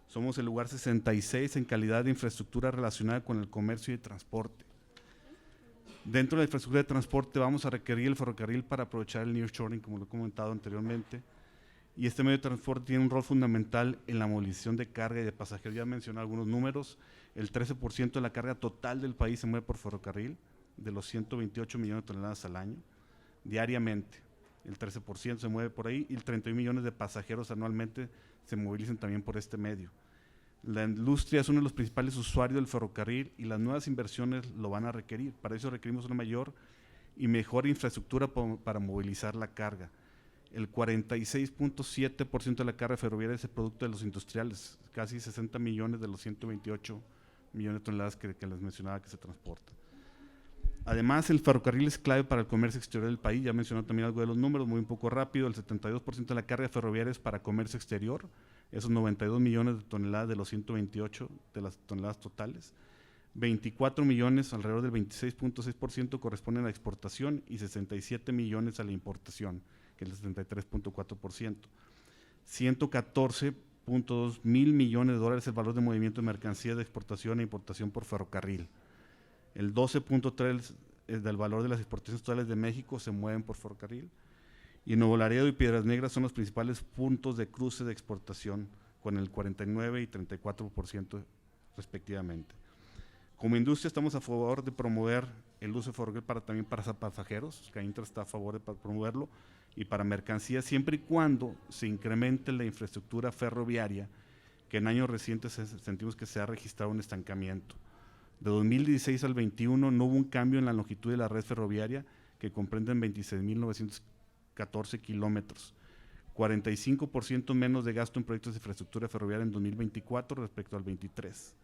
S8: Somos el lugar 66 en calidad de infraestructura relacionada con el comercio y el transporte. Dentro de la infraestructura de transporte vamos a requerir el ferrocarril para aprovechar el nearshoring, como lo he comentado anteriormente, y este medio de transporte tiene un rol fundamental en la movilización de carga y de pasajeros. Ya mencioné algunos números, el 13% de la carga total del país se mueve por ferrocarril, de los 128 millones de toneladas al año, diariamente. El 13% se mueve por ahí y el 31 millones de pasajeros anualmente se movilizan también por este medio. La industria es uno de los principales usuarios del ferrocarril y las nuevas inversiones lo van a requerir. Para eso requerimos una mayor y mejor infraestructura para movilizar la carga. El 46.7% de la carga ferroviaria es el producto de los industriales, casi 60 millones de los 128 millones de toneladas que les mencionaba que se transportan. Además, el ferrocarril es clave para el comercio exterior del país. Ya mencioné también algo de los números, muy un poco rápido. El 72% de la carga ferroviaria es para comercio exterior, esos 92 millones de toneladas de los 128 de las toneladas totales. 24 millones, alrededor del 26.6% corresponden a la exportación y 67 millones a la importación, que es el 73.4%. 114.2 mil millones de dólares el valor de movimiento de mercancías de exportación e importación por ferrocarril. El 12.3 del valor de las exportaciones totales de México se mueven por ferrocarril. Y Nuevo Laredo y Piedras Negras son los principales puntos de cruce de exportación, con el 49 y 34% respectivamente. Como industria estamos a favor de promover el uso de ferrocarril también para pasajeros, CAINTRA está a favor de promoverlo, y para mercancías, siempre y cuando se incremente la infraestructura ferroviaria, que en años recientes sentimos que se ha registrado un estancamiento. De 2016 al 21 no hubo un cambio en la longitud de la red ferroviaria, que comprende 26.914 kilómetros, 45% menos de gasto en proyectos de infraestructura ferroviaria en 2024 respecto al 23.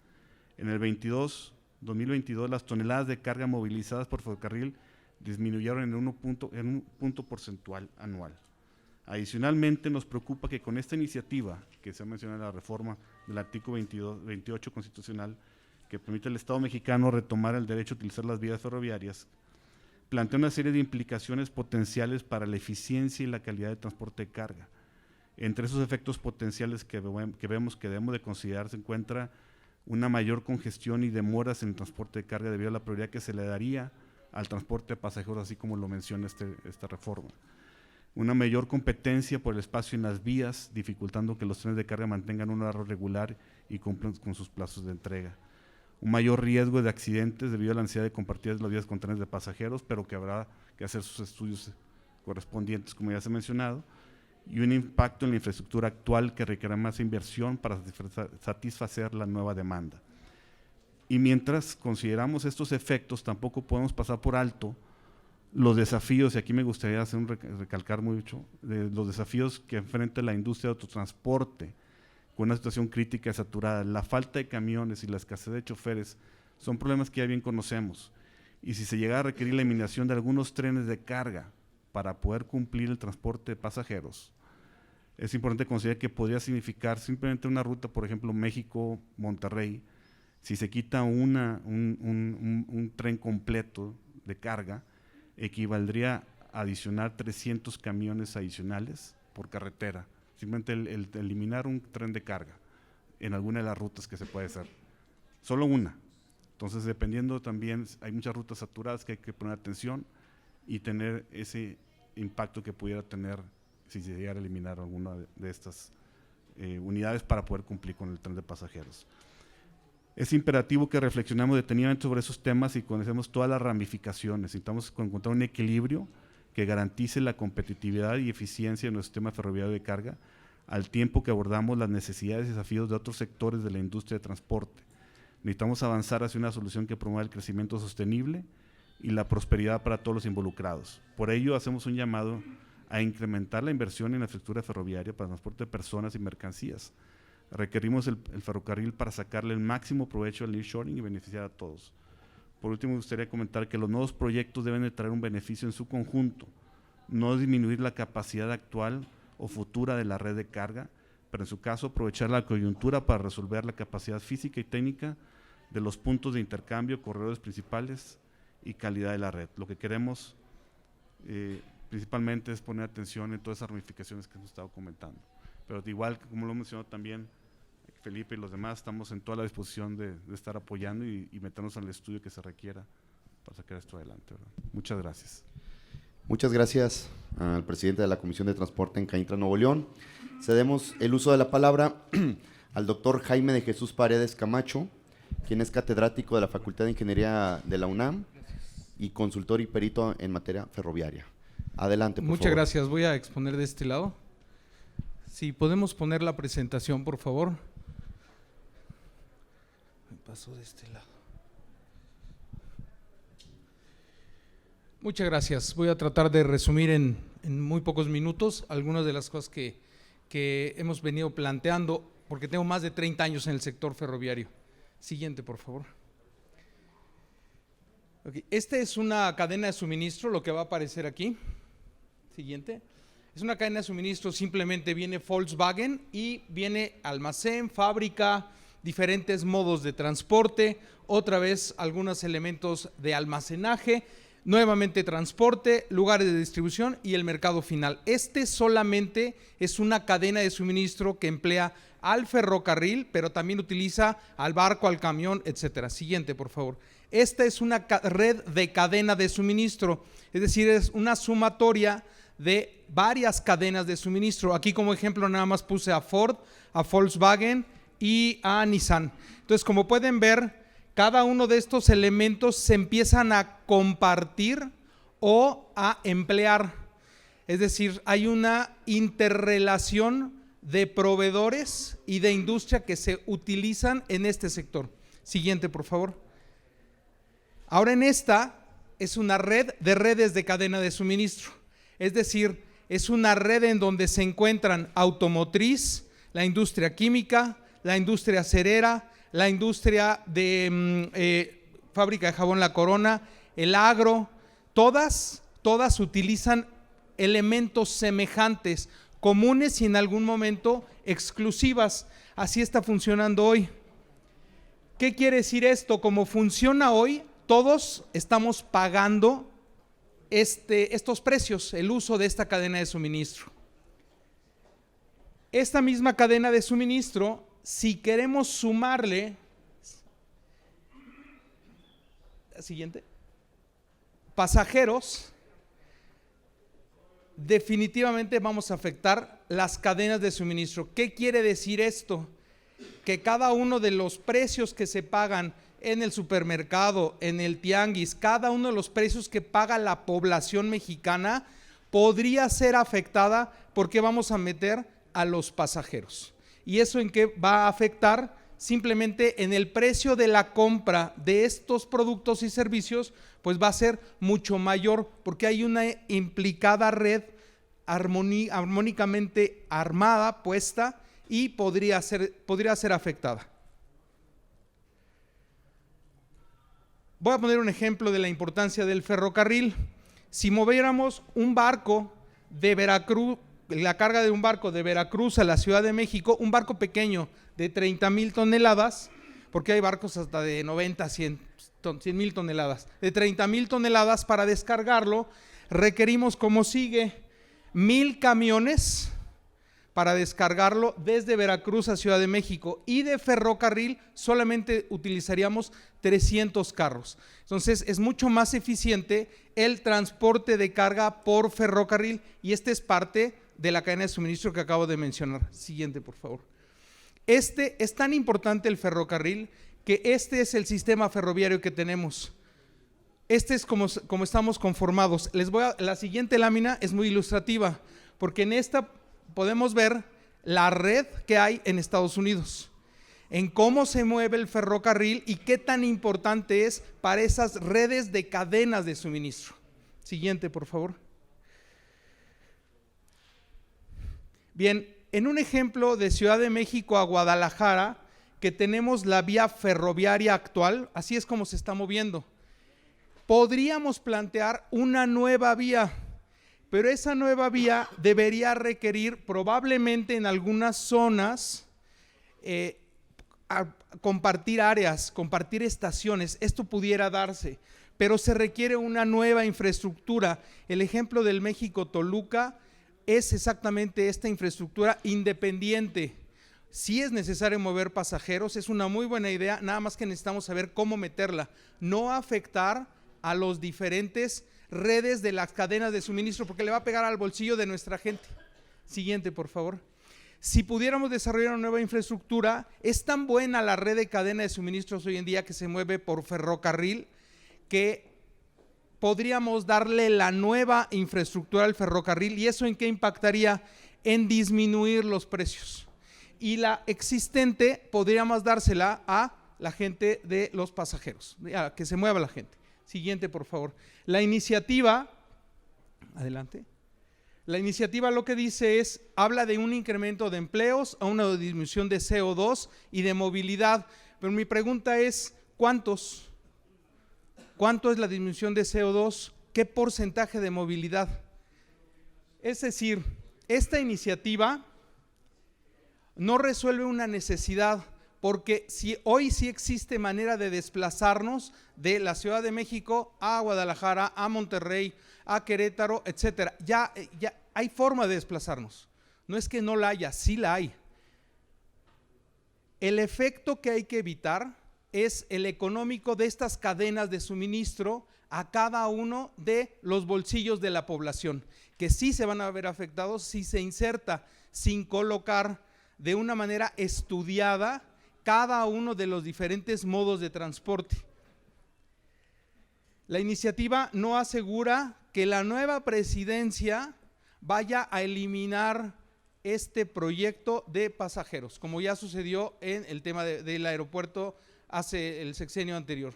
S8: En el 2022 las toneladas de carga movilizadas por ferrocarril disminuyeron en un punto porcentual anual. Adicionalmente, nos preocupa que con esta iniciativa, que se ha mencionado en la reforma del artículo 28 constitucional, que permite al Estado mexicano retomar el derecho a utilizar las vías ferroviarias, plantea una serie de implicaciones potenciales para la eficiencia y la calidad de transporte de carga. Entre esos efectos potenciales que vemos que debemos de considerar se encuentra una mayor congestión y demoras en el transporte de carga debido a la prioridad que se le daría al transporte de pasajeros, así como lo menciona esta reforma. Una mayor competencia por el espacio en las vías, dificultando que los trenes de carga mantengan un horario regular y cumplan con sus plazos de entrega. Un mayor riesgo de accidentes debido a la necesidad de compartir las vías con trenes de pasajeros, pero que habrá que hacer sus estudios correspondientes, como ya se ha mencionado, y un impacto en la infraestructura actual que requiere más inversión para satisfacer la nueva demanda. Y mientras consideramos estos efectos, tampoco podemos pasar por alto los desafíos, y aquí me gustaría recalcar mucho, de los desafíos que enfrenta la industria de autotransporte, con una situación crítica y saturada. La falta de camiones y la escasez de choferes son problemas que ya bien conocemos, y si se llega a requerir la eliminación de algunos trenes de carga para poder cumplir el transporte de pasajeros, es importante considerar que podría significar simplemente una ruta, por ejemplo, México-Monterrey. Si se quita un tren completo de carga, equivaldría a adicionar 300 camiones adicionales por carretera. Simplemente el eliminar un tren de carga en alguna de las rutas que se puede hacer. Solo una. Entonces, dependiendo también, hay muchas rutas saturadas que hay que poner atención y tener ese impacto que pudiera tener si se llegara a eliminar alguna de estas unidades para poder cumplir con el tren de pasajeros. Es imperativo que reflexionemos detenidamente sobre esos temas y conocemos todas las ramificaciones. Necesitamos encontrar un equilibrio que garantice la competitividad y eficiencia de nuestro sistema ferroviario de carga, al tiempo que abordamos las necesidades y desafíos de otros sectores de la industria de transporte. Necesitamos avanzar hacia una solución que promueva el crecimiento sostenible y la prosperidad para todos los involucrados. Por ello, hacemos un llamado a incrementar la inversión en la infraestructura ferroviaria para transporte de personas y mercancías. Requerimos el ferrocarril para sacarle el máximo provecho al nearshoring y beneficiar a todos. Por último, me gustaría comentar que los nuevos proyectos deben de traer un beneficio en su conjunto, no disminuir la capacidad actual o futura de la red de carga, pero en su caso aprovechar la coyuntura para resolver la capacidad física y técnica de los puntos de intercambio, corredores principales y calidad de la red. Lo que queremos principalmente es poner atención en todas esas ramificaciones que hemos estado comentando. Pero igual, como lo mencionó también Felipe y los demás, estamos en toda la disposición de estar apoyando y meternos en el estudio que se requiera para sacar esto adelante, ¿verdad? Muchas gracias.
S2: Muchas gracias al presidente de la Comisión de Transporte en CAINTRA Nuevo León. Cedemos el uso de la palabra al doctor Jaime de Jesús Paredes Camacho, quien es catedrático de la Facultad de Ingeniería de la UNAM y consultor y perito en materia ferroviaria. Adelante, por favor.
S9: Muchas gracias. Voy a exponer de este lado. Si podemos poner la presentación, por favor. Me paso de este lado. Muchas gracias. Voy a tratar de resumir en muy pocos minutos algunas de las cosas que hemos venido planteando, porque tengo más de 30 años en el sector ferroviario. Siguiente, por favor. Okay. Esta es una cadena de suministro, lo que va a aparecer aquí. Siguiente. Es una cadena de suministro, simplemente viene Volkswagen y viene almacén, fábrica, diferentes modos de transporte, otra vez algunos elementos de almacenaje, nuevamente transporte, lugares de distribución y el mercado final. Este solamente es una cadena de suministro que emplea al ferrocarril, pero también utiliza al barco, al camión, etcétera. Siguiente, por favor. Esta es una red de cadena de suministro, es decir, es una sumatoria de varias cadenas de suministro. Aquí como ejemplo nada más puse a Ford, a Volkswagen y a Nissan. Entonces, como pueden ver, cada uno de estos elementos se empiezan a compartir o a emplear. Es decir, hay una interrelación de proveedores y de industria que se utilizan en este sector. Siguiente, por favor. Ahora en esta es una red de redes de cadena de suministro. Es decir, es una red en donde se encuentran automotriz, la industria química, la industria acerera, la industria de fábrica de jabón La Corona, el agro, todas utilizan elementos semejantes, comunes y en algún momento exclusivas. Así está funcionando hoy. ¿Qué quiere decir esto? Como funciona hoy, todos estamos pagando estos precios, el uso de esta cadena de suministro. Esta misma cadena de suministro, si queremos sumarle, siguiente, pasajeros, definitivamente vamos a afectar las cadenas de suministro. ¿Qué quiere decir esto? Que cada uno de los precios que se pagan en el supermercado, en el tianguis, cada uno de los precios que paga la población mexicana podría ser afectada porque vamos a meter a los pasajeros. ¿Y eso en qué va a afectar? Simplemente en el precio de la compra de estos productos y servicios, pues va a ser mucho mayor porque hay una implicada red armónicamente armada, puesta y podría ser afectada. Voy a poner un ejemplo de la importancia del ferrocarril. Si moviéramos un barco de Veracruz, la carga de un barco de Veracruz a la Ciudad de México, un barco pequeño de 30,000 toneladas, porque hay barcos hasta de 90, 100,000 toneladas, de 30,000 toneladas, para descargarlo requerimos como sigue: 1,000 camiones para descargarlo desde Veracruz a Ciudad de México, y de ferrocarril solamente utilizaríamos 300 carros. Entonces es mucho más eficiente el transporte de carga por ferrocarril, y este es parte de la cadena de suministro que acabo de mencionar. Siguiente, por favor. Es tan importante el ferrocarril que este es el sistema ferroviario que tenemos. Este es como estamos conformados. La siguiente lámina es muy ilustrativa, porque en esta podemos ver la red que hay en Estados Unidos, en cómo se mueve el ferrocarril y qué tan importante es para esas redes de cadenas de suministro. Siguiente, por favor. Bien, en un ejemplo de Ciudad de México a Guadalajara, que tenemos la vía ferroviaria actual, así es como se está moviendo. Podríamos plantear una nueva vía, pero esa nueva vía debería requerir probablemente en algunas zonas compartir áreas, compartir estaciones. Esto pudiera darse, pero se requiere una nueva infraestructura. El ejemplo del México-Toluca es exactamente esta infraestructura independiente. Sí es necesario mover pasajeros, es una muy buena idea, nada más que necesitamos saber cómo meterla, no afectar a los diferentes redes de las cadenas de suministro, porque le va a pegar al bolsillo de nuestra gente. Siguiente, por favor. Si pudiéramos desarrollar una nueva infraestructura, es tan buena la red de cadena de suministros hoy en día que se mueve por ferrocarril, que podríamos darle la nueva infraestructura al ferrocarril. ¿Y eso en qué impactaría? En disminuir los precios. Y la existente podríamos dársela a la gente de los pasajeros, a que se mueva la gente. Siguiente, por favor. La iniciativa, adelante. La iniciativa lo que dice es, habla de un incremento de empleos, a una disminución de CO2 y de movilidad. Pero mi pregunta es, ¿cuántos? ¿Cuánto es la disminución de CO2? ¿Qué porcentaje de movilidad? Es decir, esta iniciativa no resuelve una necesidad, porque hoy sí existe manera de desplazarnos de la Ciudad de México a Guadalajara, a Monterrey, a Querétaro, etcétera. Ya hay forma de desplazarnos. No es que no la haya, sí la hay. El efecto que hay que evitar es el económico de estas cadenas de suministro a cada uno de los bolsillos de la población, que sí se van a ver afectados si se inserta sin colocar de una manera estudiada cada uno de los diferentes modos de transporte. La iniciativa no asegura que la nueva presidencia vaya a eliminar este proyecto de pasajeros, como ya sucedió en el tema del aeropuerto hace el sexenio anterior.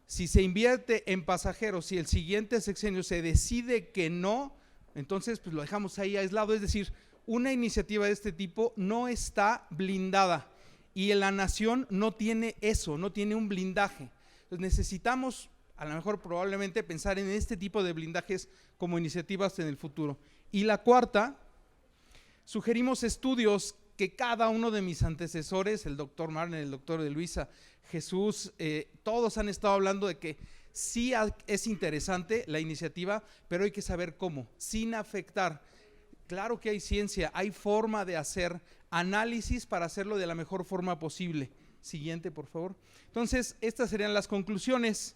S9: Si se invierte en pasajeros y el siguiente sexenio se decide que no, entonces pues lo dejamos ahí aislado. Es decir, una iniciativa de este tipo no está blindada y la nación no tiene eso, no tiene un blindaje. Entonces necesitamos, a lo mejor probablemente, pensar en este tipo de blindajes como iniciativas en el futuro. Y la cuarta, sugerimos estudios que cada uno de mis antecesores, el doctor Marner, el doctor de Luisa, Jesús, todos han estado hablando de que sí es interesante la iniciativa, pero hay que saber cómo, sin afectar. Claro que hay ciencia, hay forma de hacer análisis para hacerlo de la mejor forma posible. Siguiente, por favor. Entonces, estas serían las conclusiones.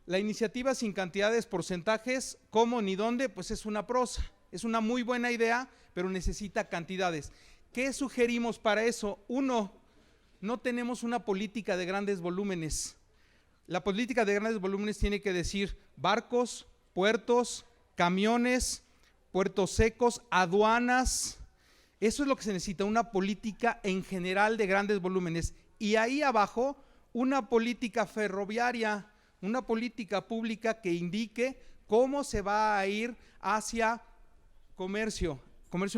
S9: La iniciativa sin cantidades, porcentajes, cómo ni dónde, pues es una prosa. Es una muy buena idea, pero necesita cantidades. ¿Qué sugerimos para eso? Uno, no tenemos una política de grandes volúmenes. La política de grandes volúmenes tiene que decir barcos, puertos, camiones, puertos secos, aduanas. Eso es lo que se necesita, una política en general de grandes volúmenes. Y ahí abajo, una política ferroviaria, una política pública que indique cómo se va a ir hacia comercio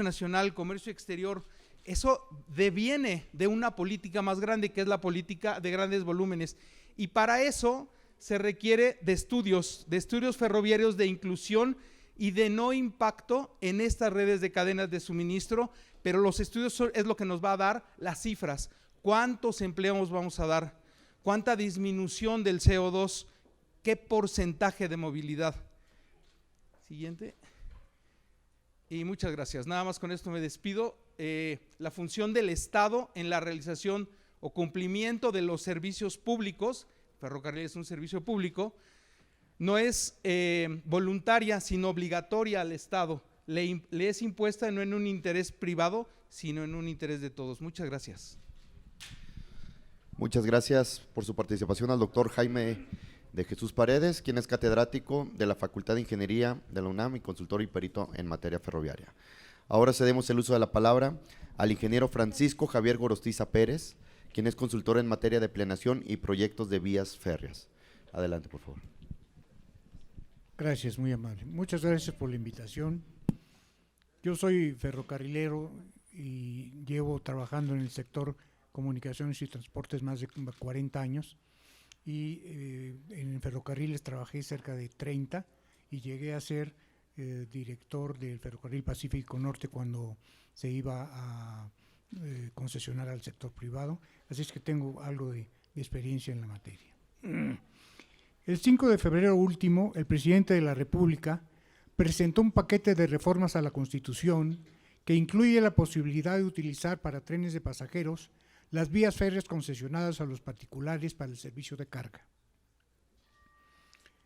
S9: nacional, comercio exterior. Eso deviene de una política más grande, que es la política de grandes volúmenes. Y para eso se requiere de estudios ferroviarios de inclusión y de no impacto en estas redes de cadenas de suministro, pero los estudios es lo que nos va a dar las cifras. ¿Cuántos empleos vamos a dar? ¿Cuánta disminución del CO2? ¿Qué porcentaje de movilidad? Siguiente. Y muchas gracias. Nada más con esto me despido. La función del Estado en la realización o cumplimiento de los servicios públicos, ferrocarril es un servicio público, no es voluntaria, sino obligatoria al Estado. Le es impuesta no en un interés privado, sino en un interés de todos. Muchas gracias.
S2: Muchas gracias por su participación al doctor Jaime de Jesús Paredes, quien es catedrático de la Facultad de Ingeniería de la UNAM y consultor y perito en materia ferroviaria. Ahora cedemos el uso de la palabra al ingeniero Francisco Javier Gorostiza Pérez, quien es consultor en materia de planeación y proyectos de vías férreas. Adelante, por favor.
S10: Gracias, muy amable. Muchas gracias por la invitación. Yo soy ferrocarrilero y llevo trabajando en el sector comunicaciones y transportes más de 40 años y en ferrocarriles trabajé cerca de 30 y llegué a ser director del Ferrocarril Pacífico Norte cuando se iba a concesionar al sector privado, así es que tengo algo de experiencia en la materia. El 5 de febrero último, el presidente de la República presentó un paquete de reformas a la Constitución que incluye la posibilidad de utilizar para trenes de pasajeros las vías férreas concesionadas a los particulares para el servicio de carga.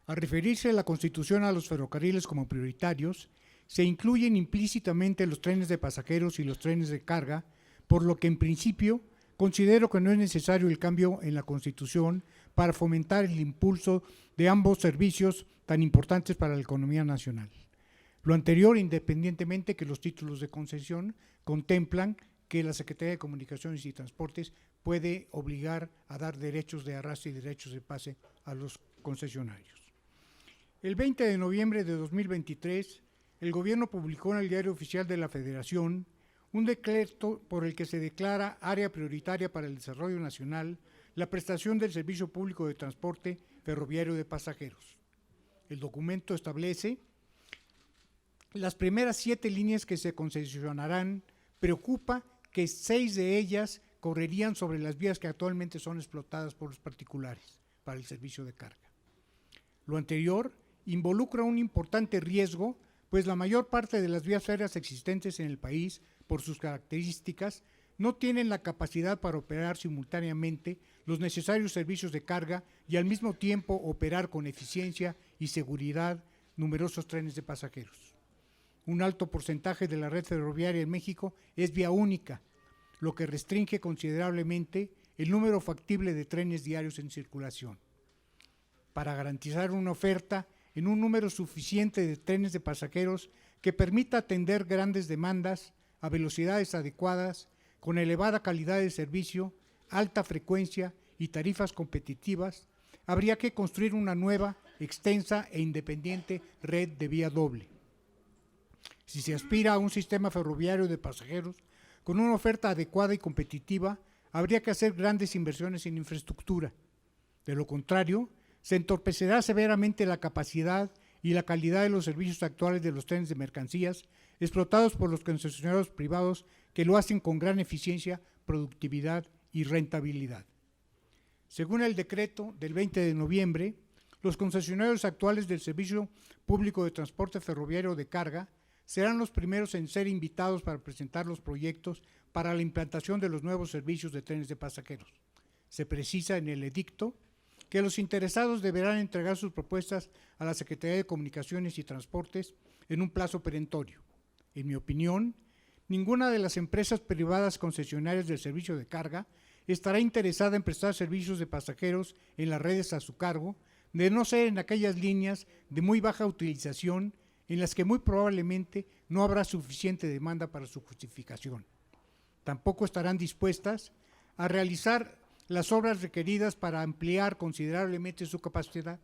S10: Al referirse la Constitución a los ferrocarriles como prioritarios, se incluyen implícitamente los trenes de pasajeros y los trenes de carga, por lo que en principio considero que no es necesario el cambio en la Constitución para fomentar el impulso de ambos servicios tan importantes para la economía nacional. Lo anterior, independientemente que los títulos de concesión contemplan que la Secretaría de Comunicaciones y Transportes puede obligar a dar derechos de arrastre y derechos de pase a los concesionarios. El 20 de noviembre de 2023, el Gobierno publicó en el Diario Oficial de la Federación un decreto por el que se declara área prioritaria para el desarrollo nacional la prestación del servicio público de transporte ferroviario de pasajeros. El documento establece las primeras 7 líneas que se concesionarán. Preocupa que 6 de ellas correrían sobre las vías que actualmente son explotadas por los particulares para el servicio de carga. Lo anterior involucra un importante riesgo, pues la mayor parte de las vías férreas existentes en el país, por sus características, no tienen la capacidad para operar simultáneamente los necesarios servicios de carga y al mismo tiempo operar con eficiencia y seguridad numerosos trenes de pasajeros. Un alto porcentaje de la red ferroviaria en México es vía única, lo que restringe considerablemente el número factible de trenes diarios en circulación. Para garantizar una oferta en un número suficiente de trenes de pasajeros que permita atender grandes demandas a velocidades adecuadas, con elevada calidad de servicio, alta frecuencia y tarifas competitivas, habría que construir una nueva, extensa e independiente red de vía doble. Si se aspira a un sistema ferroviario de pasajeros con una oferta adecuada y competitiva, habría que hacer grandes inversiones en infraestructura. De lo contrario, se entorpecerá severamente la capacidad y la calidad de los servicios actuales de los trenes de mercancías explotados por los concesionarios privados que lo hacen con gran eficiencia, productividad y rentabilidad. Según el decreto del 20 de noviembre, los concesionarios actuales del Servicio Público de Transporte Ferroviario de Carga serán los primeros en ser invitados para presentar los proyectos para la implantación de los nuevos servicios de trenes de pasajeros. Se precisa en el edicto que los interesados deberán entregar sus propuestas a la Secretaría de Comunicaciones y Transportes en un plazo perentorio. En mi opinión, ninguna de las empresas privadas concesionarias del servicio de carga estará interesada en prestar servicios de pasajeros en las redes a su cargo, de no ser en aquellas líneas de muy baja utilización en las que muy probablemente no habrá suficiente demanda para su justificación. Tampoco estarán dispuestas a realizar las obras requeridas para ampliar considerablemente su capacidad.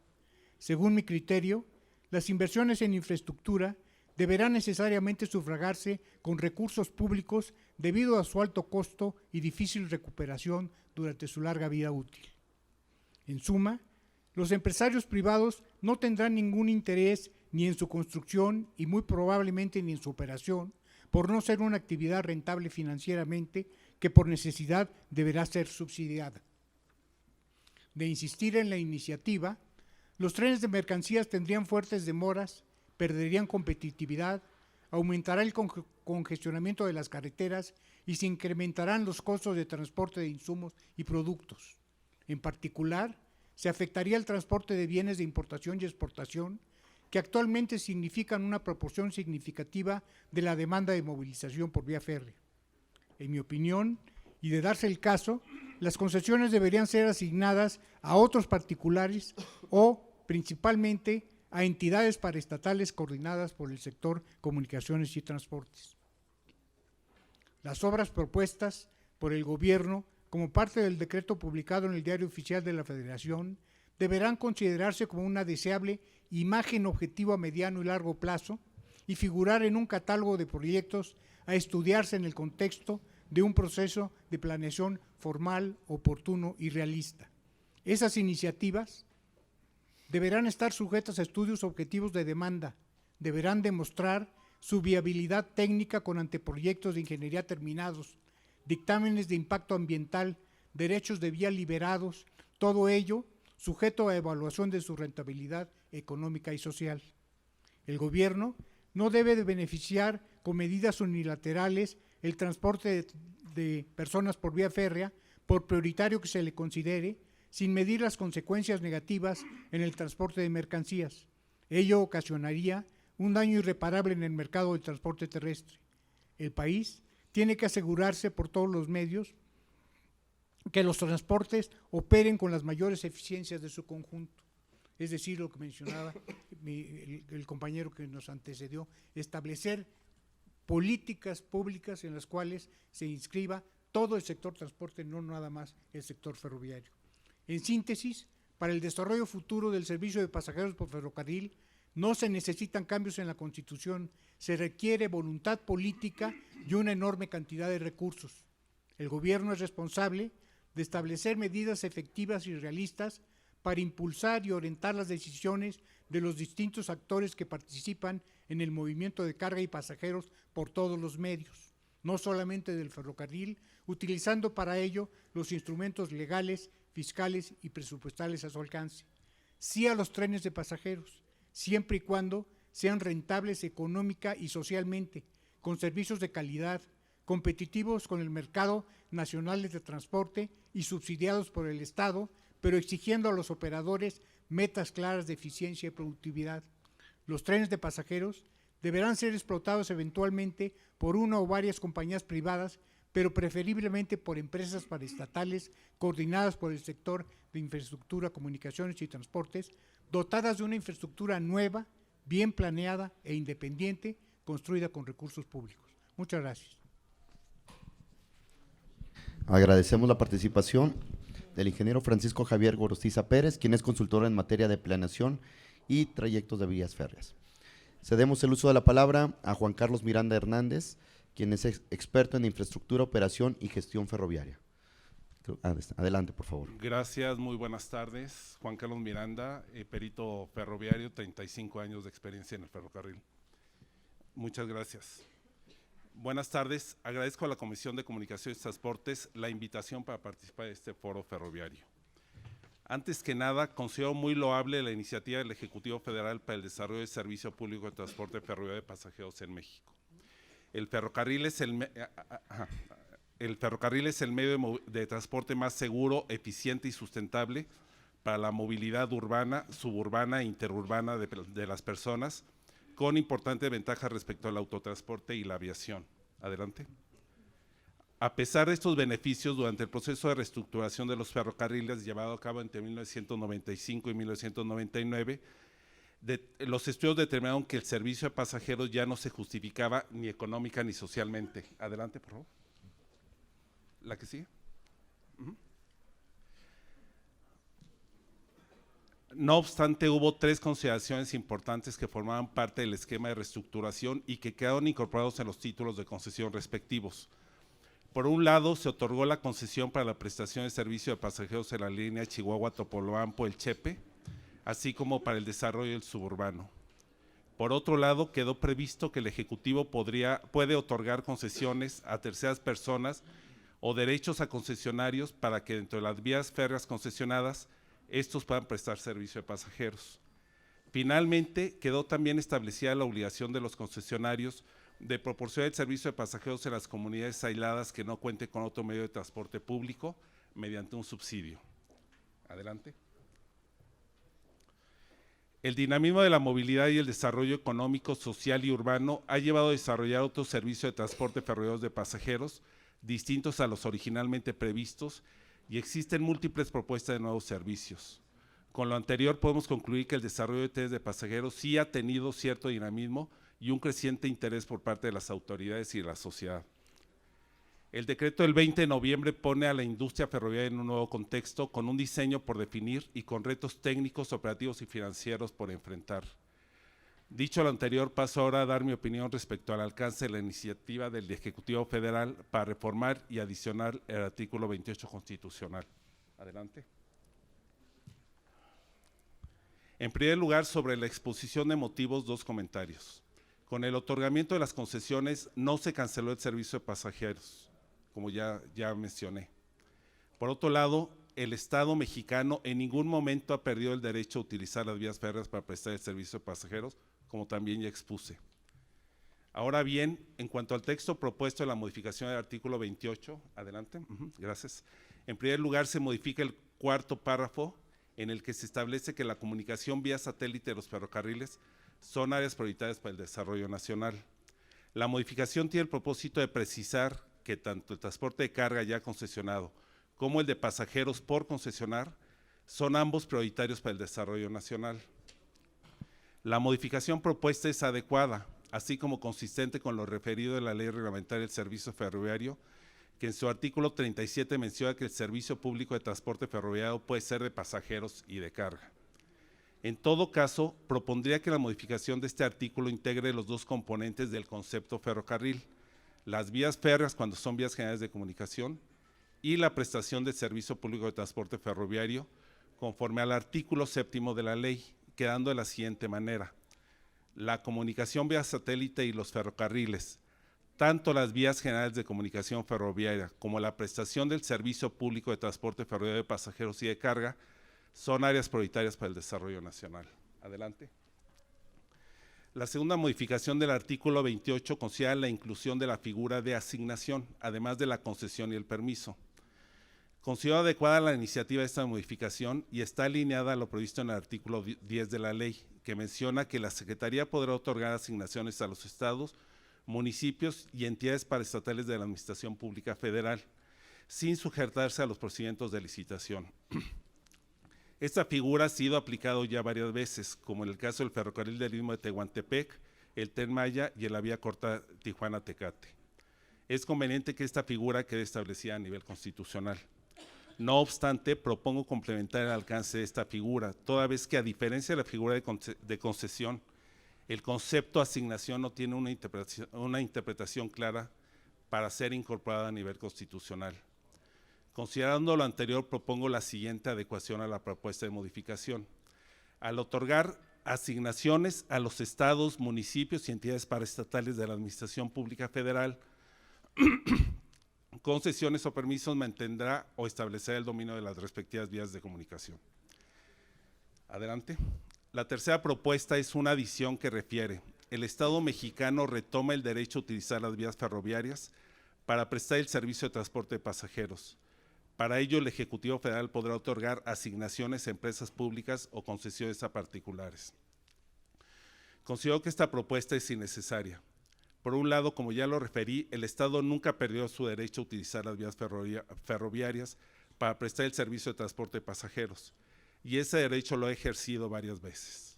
S10: Según mi criterio, las inversiones en infraestructura deberán necesariamente sufragarse con recursos públicos debido a su alto costo y difícil recuperación durante su larga vida útil. En suma, los empresarios privados no tendrán ningún interés ni en su construcción y muy probablemente ni en su operación, por no ser una actividad rentable financieramente que por necesidad deberá ser subsidiada. De insistir en la iniciativa, los trenes de mercancías tendrían fuertes demoras, perderían competitividad, aumentará el congestionamiento de las carreteras y se incrementarán los costos de transporte de insumos y productos. En particular, se afectaría el transporte de bienes de importación y exportación, que actualmente significan una proporción significativa de la demanda de movilización por vía férrea. En mi opinión, y de darse el caso, las concesiones deberían ser asignadas a otros particulares o, principalmente, a entidades paraestatales coordinadas por el sector comunicaciones y transportes. Las obras propuestas por el Gobierno como parte del decreto publicado en el Diario Oficial de la Federación deberán considerarse como una deseable imagen objetiva a mediano y largo plazo y figurar en un catálogo de proyectos a estudiarse en el contexto de un proceso de planeación formal, oportuno y realista. Esas iniciativas deberán estar sujetas a estudios objetivos de demanda, deberán demostrar su viabilidad técnica con anteproyectos de ingeniería terminados, dictámenes de impacto ambiental, derechos de vía liberados, todo ello sujeto a evaluación de su rentabilidad económica y social. El gobierno no debe de beneficiar con medidas unilaterales el transporte de personas por vía férrea, por prioritario que se le considere, sin medir las consecuencias negativas en el transporte de mercancías. Ello ocasionaría un daño irreparable en el mercado del transporte terrestre. El país tiene que asegurarse por todos los medios que los transportes operen con las mayores eficiencias de su conjunto. Es decir, lo que mencionaba el compañero que nos antecedió, establecer políticas públicas en las cuales se inscriba todo el sector transporte, no nada más el sector ferroviario. En síntesis, para el desarrollo futuro del servicio de pasajeros por ferrocarril, no se necesitan cambios en la Constitución, se requiere voluntad política y una enorme cantidad de recursos. El gobierno es responsable de establecer medidas efectivas y realistas para impulsar y orientar las decisiones de los distintos actores que participan en el movimiento de carga y pasajeros por todos los medios, no solamente del ferrocarril, utilizando para ello los instrumentos legales, fiscales y presupuestales a su alcance. Sí a los trenes de pasajeros, siempre y cuando sean rentables económica y socialmente, con servicios de calidad, competitivos con el mercado nacional de transporte y subsidiados por el Estado, pero exigiendo a los operadores metas claras de eficiencia y productividad. Los trenes de pasajeros deberán ser explotados eventualmente por una o varias compañías privadas, pero preferiblemente por empresas paraestatales coordinadas por el sector de infraestructura, comunicaciones y transportes, dotadas de una infraestructura nueva, bien planeada e independiente, construida con recursos públicos. Muchas gracias.
S2: Agradecemos la participación del ingeniero Francisco Javier Gorostiza Pérez, quien es consultor en materia de planeación y trayectos de vías férreas. Cedemos el uso de la palabra a Juan Carlos Miranda Hernández, quien es experto en infraestructura, operación y gestión ferroviaria. Adelante, por favor.
S11: Gracias, muy buenas tardes. Juan Carlos Miranda, perito ferroviario, 35 años de experiencia en el ferrocarril. Muchas gracias. Buenas tardes, agradezco a la Comisión de Comunicaciones y Transportes la invitación para participar de este foro ferroviario. Antes que nada, considero muy loable la iniciativa del Ejecutivo Federal para el desarrollo del servicio público de transporte ferroviario de pasajeros en México. El ferrocarril es el medio de transporte más seguro, eficiente y sustentable para la movilidad urbana, suburbana e interurbana de las personas, con importantes ventajas respecto al autotransporte y la aviación. Adelante. A pesar de estos beneficios, durante el proceso de reestructuración de los ferrocarriles llevado a cabo entre 1995 y 1999, los estudios determinaron que el servicio de pasajeros ya no se justificaba ni económica ni socialmente. Adelante, por favor. ¿La que sigue? No obstante, hubo tres consideraciones importantes que formaban parte del esquema de reestructuración y que quedaron incorporados en los títulos de concesión respectivos. Por un lado, se otorgó la concesión para la prestación de servicio de pasajeros en la línea Chihuahua-Topolobampo el Chepe, así como para el desarrollo del suburbano. Por otro lado, quedó previsto que el Ejecutivo puede otorgar concesiones a terceras personas o derechos a concesionarios para que dentro de las vías férreas concesionadas estos puedan prestar servicio de pasajeros. Finalmente, quedó también establecida la obligación de los concesionarios de proporcionar el servicio de pasajeros en las comunidades aisladas que no cuenten con otro medio de transporte público mediante un subsidio. Adelante. El dinamismo de la movilidad y el desarrollo económico, social y urbano ha llevado a desarrollar otros servicios de transporte ferroviario de pasajeros distintos a los originalmente previstos y existen múltiples propuestas de nuevos servicios. Con lo anterior podemos concluir que el desarrollo de trenes de pasajeros sí ha tenido cierto dinamismo y un creciente interés por parte de las autoridades y de la sociedad. El decreto del 20 de noviembre pone a la industria ferroviaria en un nuevo contexto, con un diseño por definir y con retos técnicos, operativos y financieros por enfrentar. Dicho lo anterior, paso ahora a dar mi opinión respecto al alcance de la iniciativa del Ejecutivo Federal para reformar y adicionar el artículo 28 constitucional. Adelante. En primer lugar, sobre la exposición de motivos, 2 comentarios. Con el otorgamiento de las concesiones no se canceló el servicio de pasajeros, como ya mencioné. Por otro lado, el Estado mexicano en ningún momento ha perdido el derecho a utilizar las vías férreas para prestar el servicio de pasajeros, como también ya expuse. Ahora bien, en cuanto al texto propuesto de la modificación del artículo 28, adelante, gracias. En primer lugar, se modifica el 4º párrafo en el que se establece que la comunicación vía satélite de los ferrocarriles son áreas prioritarias para el desarrollo nacional. La modificación tiene el propósito de precisar que tanto el transporte de carga ya concesionado como el de pasajeros por concesionar son ambos prioritarios para el desarrollo nacional. La modificación propuesta es adecuada, así como consistente con lo referido en la Ley Reglamentaria del Servicio Ferroviario, que en su artículo 37 menciona que el servicio público de transporte ferroviario puede ser de pasajeros y de carga. En todo caso, propondría que la modificación de este artículo integre los 2 componentes del concepto ferrocarril, las vías férreas cuando son vías generales de comunicación y la prestación de servicio público de transporte ferroviario, conforme al artículo 7º de la ley, quedando de la siguiente manera: la comunicación vía satélite y los ferrocarriles, tanto las vías generales de comunicación ferroviaria como la prestación del servicio público de transporte ferroviario de pasajeros y de carga, son áreas prioritarias para el desarrollo nacional. Adelante. La segunda modificación del artículo 28 considera la inclusión de la figura de asignación, además de la concesión y el permiso. Considero adecuada la iniciativa de esta modificación y está alineada a lo previsto en el artículo 10 de la ley, que menciona que la Secretaría podrá otorgar asignaciones a los estados, municipios y entidades paraestatales de la Administración Pública Federal, sin sujetarse a los procedimientos de licitación. Esta figura ha sido aplicada ya varias veces, como en el caso del ferrocarril del Istmo de Tehuantepec, el Tren Maya y en la vía corta Tijuana-Tecate. Es conveniente que esta figura quede establecida a nivel constitucional. No obstante, propongo complementar el alcance de esta figura, toda vez que, a diferencia de la figura de concesión, el concepto asignación no tiene una interpretación clara para ser incorporada a nivel constitucional. Considerando lo anterior, propongo la siguiente adecuación a la propuesta de modificación. Al otorgar asignaciones a los estados, municipios y entidades paraestatales de la Administración Pública Federal, concesiones o permisos, mantendrá o establecerá el dominio de las respectivas vías de comunicación. Adelante. La tercera propuesta es una adición que refiere: el Estado mexicano retoma el derecho a utilizar las vías ferroviarias para prestar el servicio de transporte de pasajeros. Para ello, el Ejecutivo Federal podrá otorgar asignaciones a empresas públicas o concesiones a particulares. Considero que esta propuesta es innecesaria. Por un lado, como ya lo referí, el Estado nunca perdió su derecho a utilizar las vías ferroviarias para prestar el servicio de transporte de pasajeros, y ese derecho lo ha ejercido varias veces.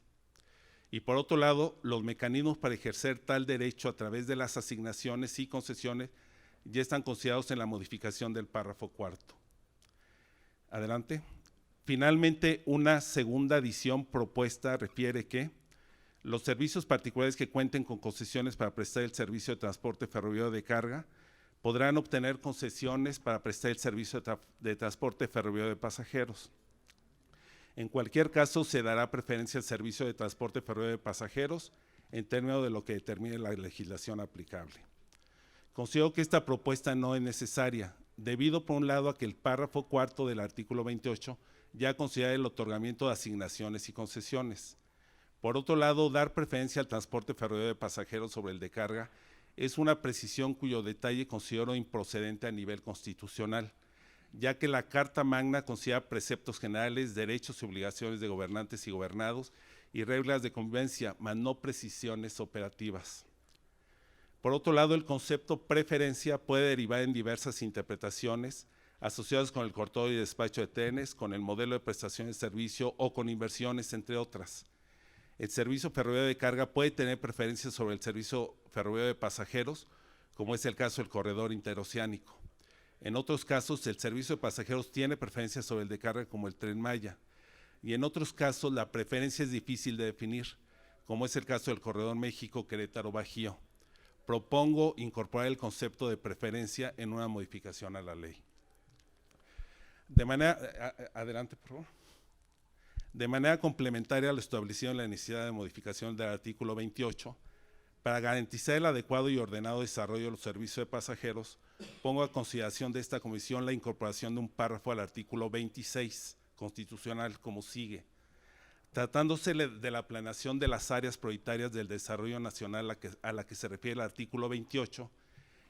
S11: Y por otro lado, los mecanismos para ejercer tal derecho a través de las asignaciones y concesiones ya están considerados en la modificación del párrafo 4º. Adelante. Finalmente, una segunda adición propuesta refiere que los servicios particulares que cuenten con concesiones para prestar el servicio de transporte ferroviario de carga podrán obtener concesiones para prestar el servicio de transporte ferroviario de pasajeros. En cualquier caso, se dará preferencia al servicio de transporte ferroviario de pasajeros en términos de lo que determine la legislación aplicable. Considero que esta propuesta no es necesaria, debido por un lado a que el párrafo 4º del artículo 28 ya considera el otorgamiento de asignaciones y concesiones. Por otro lado, dar preferencia al transporte ferroviario de pasajeros sobre el de carga es una precisión cuyo detalle considero improcedente a nivel constitucional, ya que la Carta Magna considera preceptos generales, derechos y obligaciones de gobernantes y gobernados y reglas de convivencia, mas no precisiones operativas. Por otro lado, el concepto preferencia puede derivar en diversas interpretaciones asociadas con el cortado y despacho de trenes, con el modelo de prestación de servicio o con inversiones, entre otras. El servicio ferroviario de carga puede tener preferencia sobre el servicio ferroviario de pasajeros, como es el caso del corredor interoceánico. En otros casos, el servicio de pasajeros tiene preferencia sobre el de carga, como el Tren Maya. Y en otros casos, la preferencia es difícil de definir, como es el caso del Corredor México-Querétaro-Bajío. Propongo incorporar el concepto de preferencia en una modificación a la ley. Adelante, por favor. De manera complementaria a lo establecido en la necesidad de modificación del artículo 28, para garantizar el adecuado y ordenado desarrollo de los servicios de pasajeros, pongo a consideración de esta comisión la incorporación de un párrafo al artículo 26 constitucional como sigue. Tratándose de la planeación de las áreas prioritarias del desarrollo nacional a la que se refiere el artículo 28,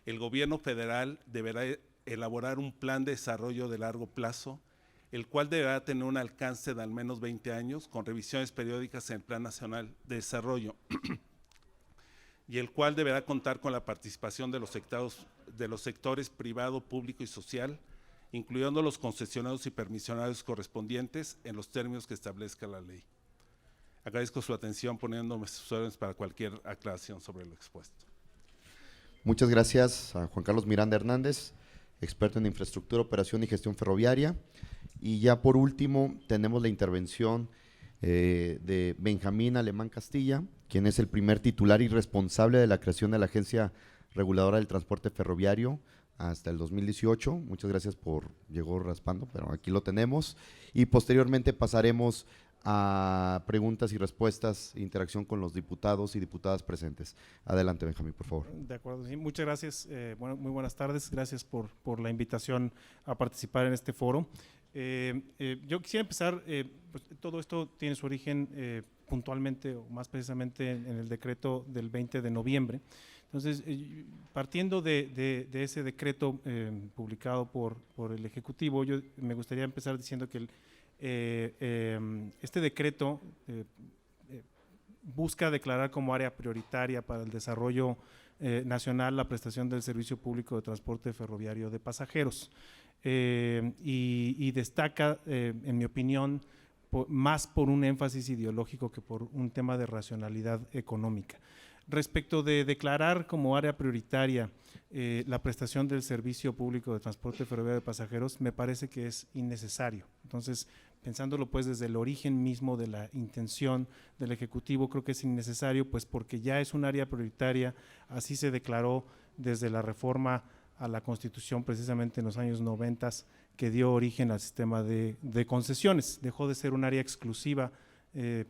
S11: el gobierno federal deberá elaborar un plan de desarrollo de largo plazo, el cual deberá tener un alcance de al menos 20 años, con revisiones periódicas en el Plan Nacional de Desarrollo, y el cual deberá contar con la participación de los sectores privado, público y social, incluyendo los concesionarios y permisionarios correspondientes en los términos que establezca la ley. Agradezco su atención, poniéndome sus órdenes para cualquier aclaración sobre lo expuesto.
S2: Muchas gracias a Juan Carlos Miranda Hernández, experto en infraestructura, operación y gestión ferroviaria. Y ya por último tenemos la intervención de Benjamín Alemán Castilla, quien es el primer titular y responsable de la creación de la Agencia Reguladora del Transporte Ferroviario hasta el 2018. Muchas gracias llegó raspando, pero aquí lo tenemos. Y posteriormente pasaremos a preguntas y respuestas, interacción con los diputados y diputadas presentes. Adelante, Benjamín, por favor.
S12: De acuerdo, sí, muchas gracias. Muy buenas tardes, gracias por la invitación a participar en este foro. Yo quisiera empezar, pues, todo esto tiene su origen puntualmente o más precisamente en el decreto del 20 de noviembre. Entonces, partiendo de ese decreto publicado por el Ejecutivo, yo me gustaría empezar diciendo que este decreto busca declarar como área prioritaria para el desarrollo nacional la prestación del servicio público de transporte ferroviario de pasajeros y destaca, en mi opinión, más por un énfasis ideológico que por un tema de racionalidad económica. Respecto de declarar como área prioritaria la prestación del servicio público de transporte ferroviario de pasajeros, me parece que es innecesario. Entonces, pensándolo pues desde el origen mismo de la intención del Ejecutivo, creo que es innecesario, pues porque ya es un área prioritaria, así se declaró desde la reforma a la Constitución precisamente en los años 90, que dio origen al sistema de concesiones. Dejó de ser un área exclusiva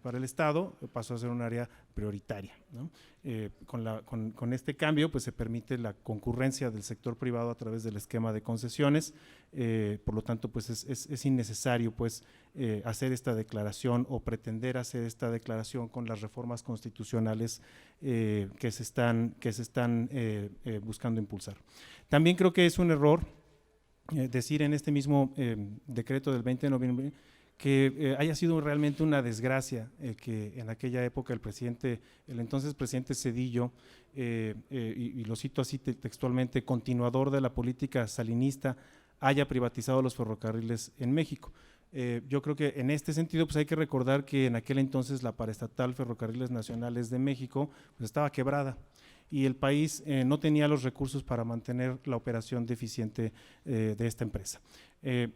S12: para el Estado, pasó a ser un área prioritaria, ¿no? Con este cambio pues se permite la concurrencia del sector privado a través del esquema de concesiones, por lo tanto pues es innecesario pues hacer esta declaración o pretender hacer esta declaración con las reformas constitucionales que se están buscando impulsar. También creo que es un error decir en este mismo decreto del 20 de noviembre que haya sido realmente una desgracia que en aquella época el entonces presidente Zedillo, y lo cito así textualmente, continuador de la política salinista, haya privatizado los ferrocarriles en México. Yo creo que en este sentido pues hay que recordar que en aquel entonces la paraestatal Ferrocarriles Nacionales de México pues estaba quebrada y el país no tenía los recursos para mantener la operación deficiente de esta empresa.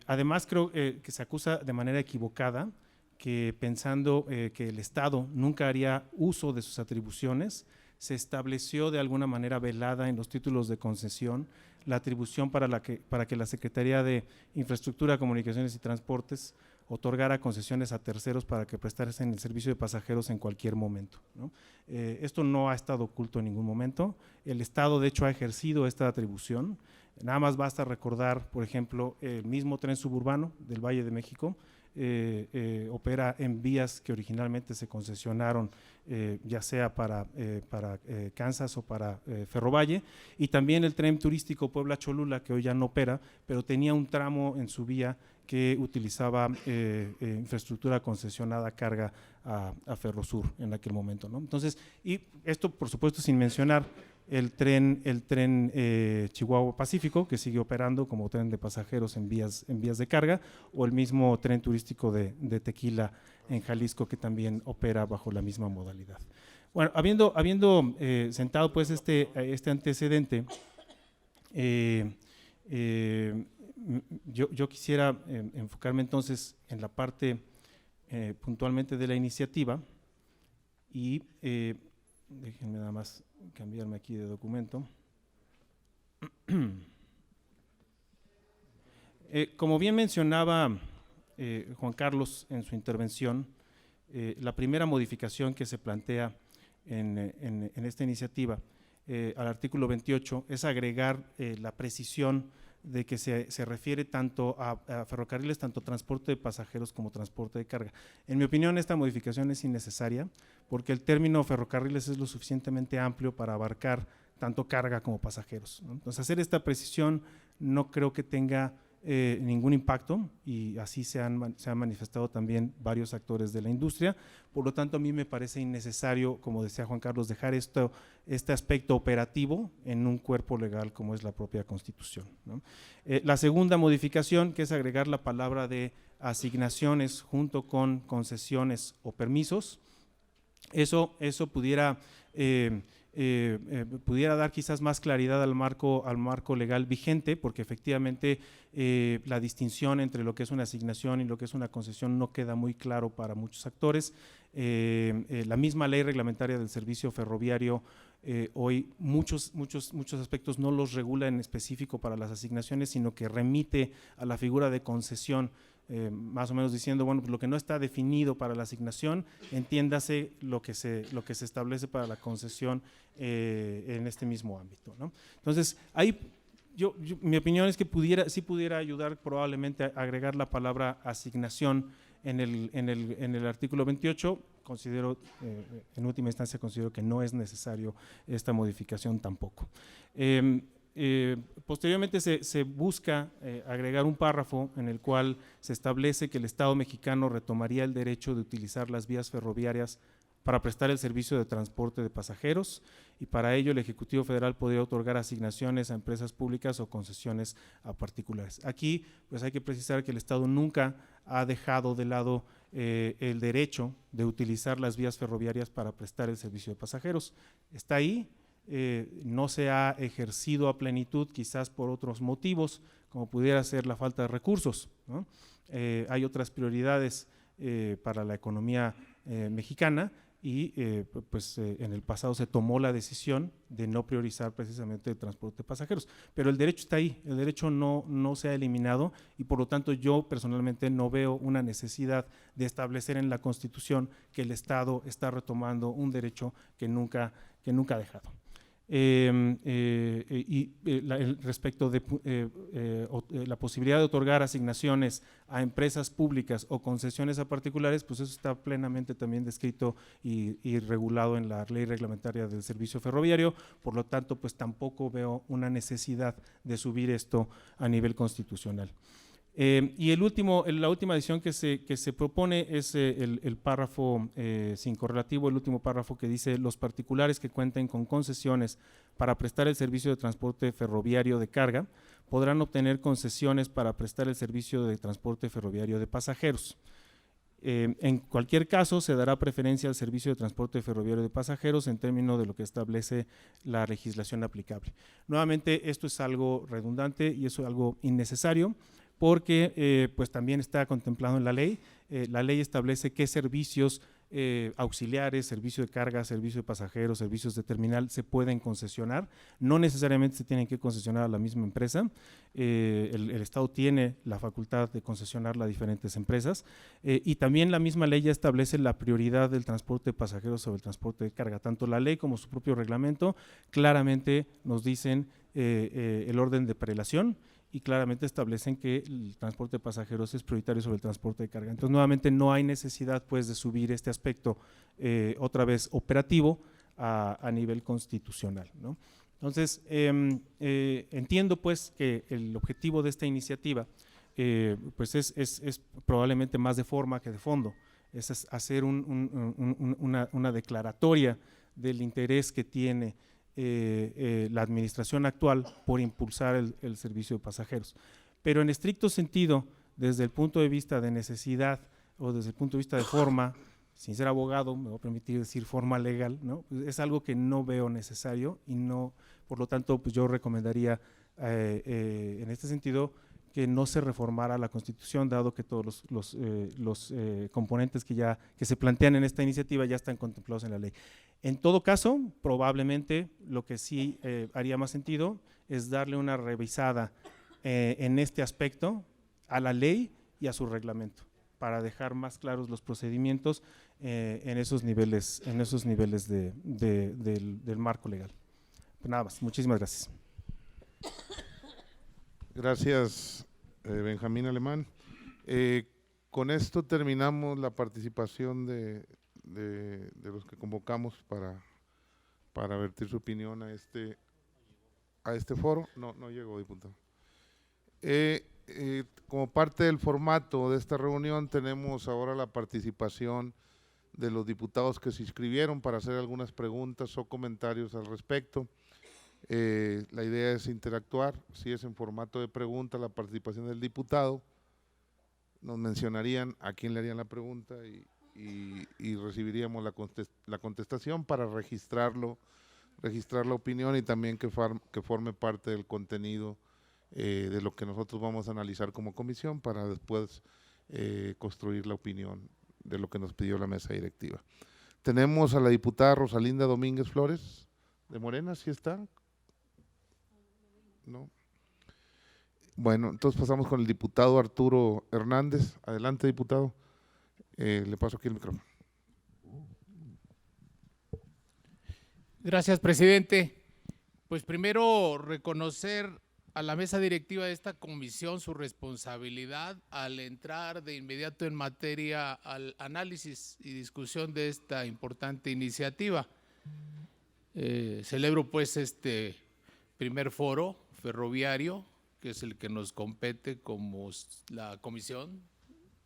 S12: Además creo que se acusa de manera equivocada que pensando que el Estado nunca haría uso de sus atribuciones, se estableció de alguna manera velada en los títulos de concesión la atribución para que la Secretaría de Infraestructura, Comunicaciones y Transportes otorgara concesiones a terceros para que prestasen el servicio de pasajeros en cualquier momento, ¿no? Esto no ha estado oculto en ningún momento. El Estado, de hecho, ha ejercido esta atribución. Nada más basta recordar, por ejemplo, el mismo tren suburbano del Valle de México, opera en vías que originalmente se concesionaron ya sea para Kansas o para Ferrovalle, y también el tren turístico Puebla-Cholula, que hoy ya no opera, pero tenía un tramo en su vía que utilizaba infraestructura concesionada carga a Ferrosur en aquel momento, ¿no? Entonces, y esto por supuesto sin mencionar el tren Chihuahua Pacífico, que sigue operando como tren de pasajeros en vías de carga, o el mismo tren turístico de Tequila en Jalisco, que también opera bajo la misma modalidad. Bueno, habiendo sentado pues este antecedente, yo quisiera enfocarme entonces en la parte puntualmente de la iniciativa y déjenme nada más cambiarme aquí de documento. Como bien mencionaba Juan Carlos en su intervención, la primera modificación que se plantea en esta iniciativa al artículo 28 es agregar la precisión de que se refiere tanto a ferrocarriles, tanto transporte de pasajeros como transporte de carga. En mi opinión, esta modificación es innecesaria porque el término ferrocarriles es lo suficientemente amplio para abarcar tanto carga como pasajeros, ¿no? Entonces, hacer esta precisión no creo que tenga ningún impacto, y así se han manifestado también varios actores de la industria. Por lo tanto, a mí me parece innecesario, como decía Juan Carlos, dejar este aspecto operativo en un cuerpo legal como es la propia Constitución, ¿no? La segunda modificación, que es agregar la palabra de asignaciones junto con concesiones o permisos, eso pudiera dar quizás más claridad al marco legal vigente, porque efectivamente la distinción entre lo que es una asignación y lo que es una concesión no queda muy claro para muchos actores. La misma ley reglamentaria del servicio ferroviario hoy muchos aspectos no los regula en específico para las asignaciones, sino que remite a la figura de concesión, más o menos diciendo, bueno, pues lo que no está definido para la asignación, entiéndase lo que se establece para la concesión en este mismo ámbito, ¿no? Entonces, ahí mi opinión es que sí pudiera ayudar probablemente a agregar la palabra asignación en el artículo 28. Considero, en última instancia, considero que no es necesario esta modificación tampoco. Posteriormente se busca agregar un párrafo en el cual se establece que el Estado mexicano retomaría el derecho de utilizar las vías ferroviarias para prestar el servicio de transporte de pasajeros, y para ello el Ejecutivo Federal podría otorgar asignaciones a empresas públicas o concesiones a particulares. Aquí pues hay que precisar que el Estado nunca ha dejado de lado el derecho de utilizar las vías ferroviarias para prestar el servicio de pasajeros. Está ahí. No se ha ejercido a plenitud, quizás por otros motivos, como pudiera ser la falta de recursos, ¿no? Hay otras prioridades para la economía mexicana, y en el pasado se tomó la decisión de no priorizar precisamente el transporte de pasajeros, pero el derecho está ahí, el derecho no se ha eliminado, y por lo tanto yo personalmente no veo una necesidad de establecer en la Constitución que el Estado está retomando un derecho que nunca ha dejado. Respecto de la posibilidad de otorgar asignaciones a empresas públicas o concesiones a particulares, pues eso está plenamente también descrito y regulado en la ley reglamentaria del servicio ferroviario. Por lo tanto, pues tampoco veo una necesidad de subir esto a nivel constitucional. Y la última adición que se propone es el párrafo sin correlativo, el último párrafo, que dice: los particulares que cuenten con concesiones para prestar el servicio de transporte ferroviario de carga podrán obtener concesiones para prestar el servicio de transporte ferroviario de pasajeros. En cualquier caso, se dará preferencia al servicio de transporte ferroviario de pasajeros en términos de lo que establece la legislación aplicable. Nuevamente, esto es algo redundante y es algo innecesario, porque pues también está contemplado en la ley. La ley establece qué servicios auxiliares, servicio de carga, servicio de pasajeros, servicios de terminal se pueden concesionar. No necesariamente se tienen que concesionar a la misma empresa. El Estado tiene la facultad de concesionar a diferentes empresas, y también la misma ley ya establece la prioridad del transporte de pasajeros sobre el transporte de carga. Tanto la ley como su propio reglamento claramente nos dicen el orden de prelación, y claramente establecen que el transporte de pasajeros es prioritario sobre el transporte de carga. Entonces, nuevamente, no hay necesidad pues de subir este aspecto otra vez operativo a nivel constitucional, ¿no? Entonces, entiendo pues que el objetivo de esta iniciativa pues es probablemente más de forma que de fondo, es hacer una declaratoria del interés que tiene la administración actual por impulsar el servicio de pasajeros. Pero en estricto sentido, desde el punto de vista de necesidad o desde el punto de vista de forma, sin ser abogado, me voy a permitir decir forma legal, ¿no? Es algo que no veo necesario, y no, por lo tanto, pues yo recomendaría en este sentido que no se reformara la Constitución, dado que todos los componentes que se plantean en esta iniciativa ya están contemplados en la ley. En todo caso, probablemente lo que sí haría más sentido es darle una revisada en este aspecto a la ley y a su reglamento, para dejar más claros los procedimientos en esos niveles del marco legal. Pues nada más, muchísimas gracias.
S1: Gracias, Benjamín Alemán. Con esto terminamos la participación de los que convocamos para vertir su opinión a este foro. No llegó, diputado. Como parte del formato de esta reunión, tenemos ahora la participación de los diputados que se inscribieron para hacer algunas preguntas o comentarios al respecto. La idea es interactuar, si es en formato de pregunta, la participación del diputado, nos mencionarían a quién le harían la pregunta y recibiríamos la contestación para registrar la opinión y también que forme parte del contenido de lo que nosotros vamos a analizar como comisión para después construir la opinión de lo que nos pidió la mesa directiva. Tenemos a la diputada Rosalinda Domínguez Flores, de Morena, ¿sí está? No. Bueno, entonces pasamos con el diputado Arturo Hernández. Adelante, diputado. Le paso aquí el micrófono.
S13: Gracias, presidente. Pues primero reconocer a la mesa directiva de esta comisión su responsabilidad al entrar de inmediato en materia al análisis y discusión de esta importante iniciativa. Celebro pues este primer foro ferroviario, que es el que nos compete como la Comisión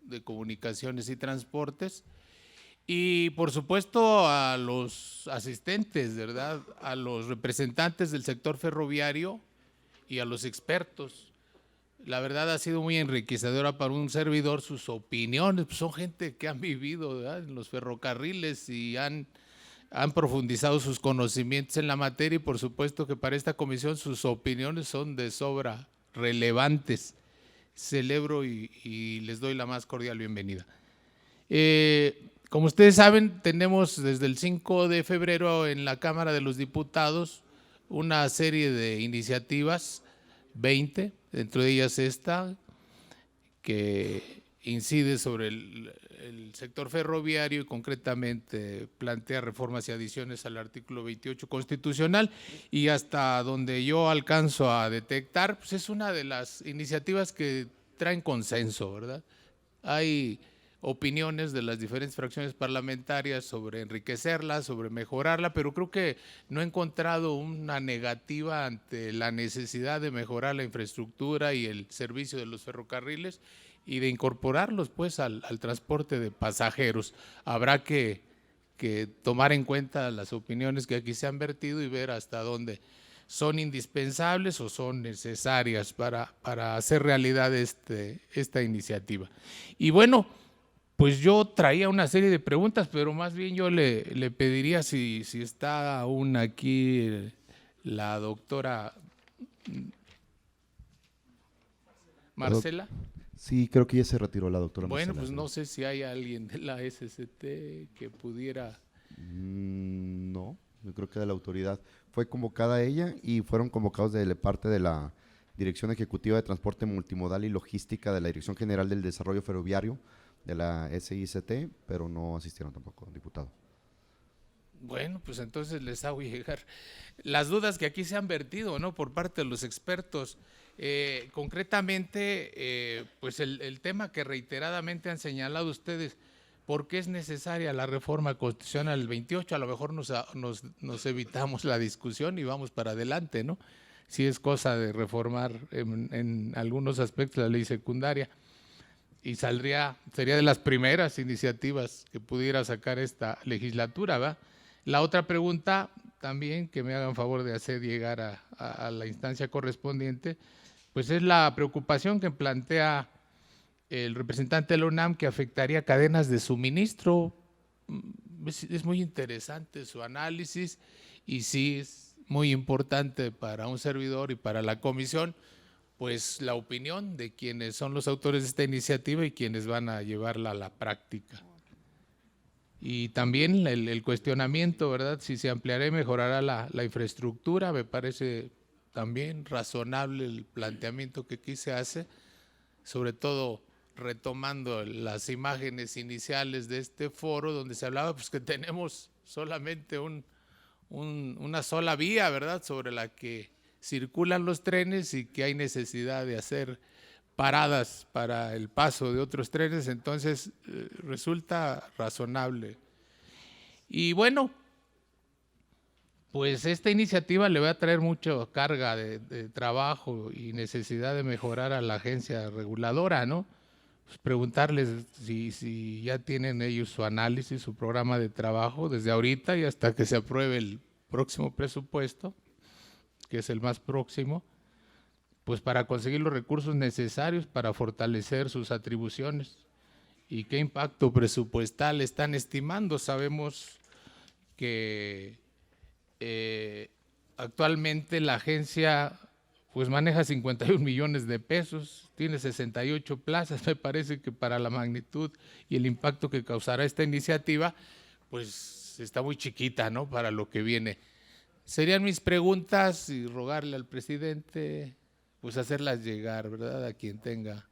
S13: de Comunicaciones y Transportes, y por supuesto a los asistentes, ¿verdad?, a los representantes del sector ferroviario y a los expertos. La verdad ha sido muy enriquecedora para un servidor sus opiniones, pues son gente que han vivido, ¿verdad?, en los ferrocarriles y han profundizado sus conocimientos en la materia, y por supuesto que para esta comisión sus opiniones son de sobra relevantes. Celebro y les doy la más cordial bienvenida. Como ustedes saben, tenemos desde el 5 de febrero en la Cámara de los Diputados una serie de iniciativas, 20, dentro de ellas esta, que incide sobre el sector ferroviario y concretamente plantea reformas y adiciones al artículo 28 constitucional, y hasta donde yo alcanzo a detectar, pues es una de las iniciativas que traen consenso, ¿verdad? Hay opiniones de las diferentes fracciones parlamentarias sobre enriquecerla, sobre mejorarla, pero creo que no he encontrado una negativa ante la necesidad de mejorar la infraestructura y el servicio de los ferrocarriles y de incorporarlos pues al transporte de pasajeros. Habrá que tomar en cuenta las opiniones que aquí se han vertido y ver hasta dónde son indispensables o son necesarias para hacer realidad esta iniciativa. Y bueno, pues yo traía una serie de preguntas, pero más bien yo le pediría si está aún aquí la doctora Marcela.
S2: Sí, creo que ya se retiró la doctora
S13: Bueno,
S2: Marcela.
S13: pues no sé si hay alguien de la SCT que pudiera…
S2: No, yo creo que de la autoridad. Fue convocada ella y fueron convocados de parte de la Dirección Ejecutiva de Transporte Multimodal y Logística de la Dirección General del Desarrollo Ferroviario de la SICT, pero no asistieron tampoco, diputado.
S13: Bueno, pues entonces les hago llegar las dudas que aquí se han vertido, ¿no?, por parte de los expertos. Concretamente, pues el tema que reiteradamente han señalado ustedes, ¿por qué es necesaria la reforma constitucional del 28? A lo mejor nos evitamos la discusión y vamos para adelante, ¿no? Si es cosa de reformar en algunos aspectos la ley secundaria, y sería de las primeras iniciativas que pudiera sacar esta legislatura, ¿va? La otra pregunta también que me hagan favor de hacer llegar a la instancia correspondiente, pues es la preocupación que plantea el representante de la UNAM, que afectaría cadenas de suministro. Es muy interesante su análisis y sí es muy importante para un servidor y para la comisión, pues la opinión de quienes son los autores de esta iniciativa y quienes van a llevarla a la práctica. Y también el cuestionamiento, ¿verdad? Si se ampliará y mejorará la infraestructura, me parece también razonable el planteamiento que aquí se hace, sobre todo retomando las imágenes iniciales de este foro donde se hablaba pues que tenemos solamente una sola vía, ¿verdad?, sobre la que circulan los trenes y que hay necesidad de hacer paradas para el paso de otros trenes, entonces resulta razonable. Y bueno, pues esta iniciativa le va a traer mucha carga de trabajo y necesidad de mejorar a la agencia reguladora, ¿no? Pues preguntarles si ya tienen ellos su análisis, su programa de trabajo desde ahorita y hasta que se apruebe el próximo presupuesto, que es el más próximo, pues para conseguir los recursos necesarios para fortalecer sus atribuciones. ¿Y qué impacto presupuestal están estimando? Sabemos que actualmente la agencia pues maneja 51 millones de pesos, tiene 68 plazas, me parece que para la magnitud y el impacto que causará esta iniciativa, pues está muy chiquita, ¿no?, para lo que viene. Serían mis preguntas y rogarle al presidente, pues hacerlas llegar, ¿verdad?, a quien tenga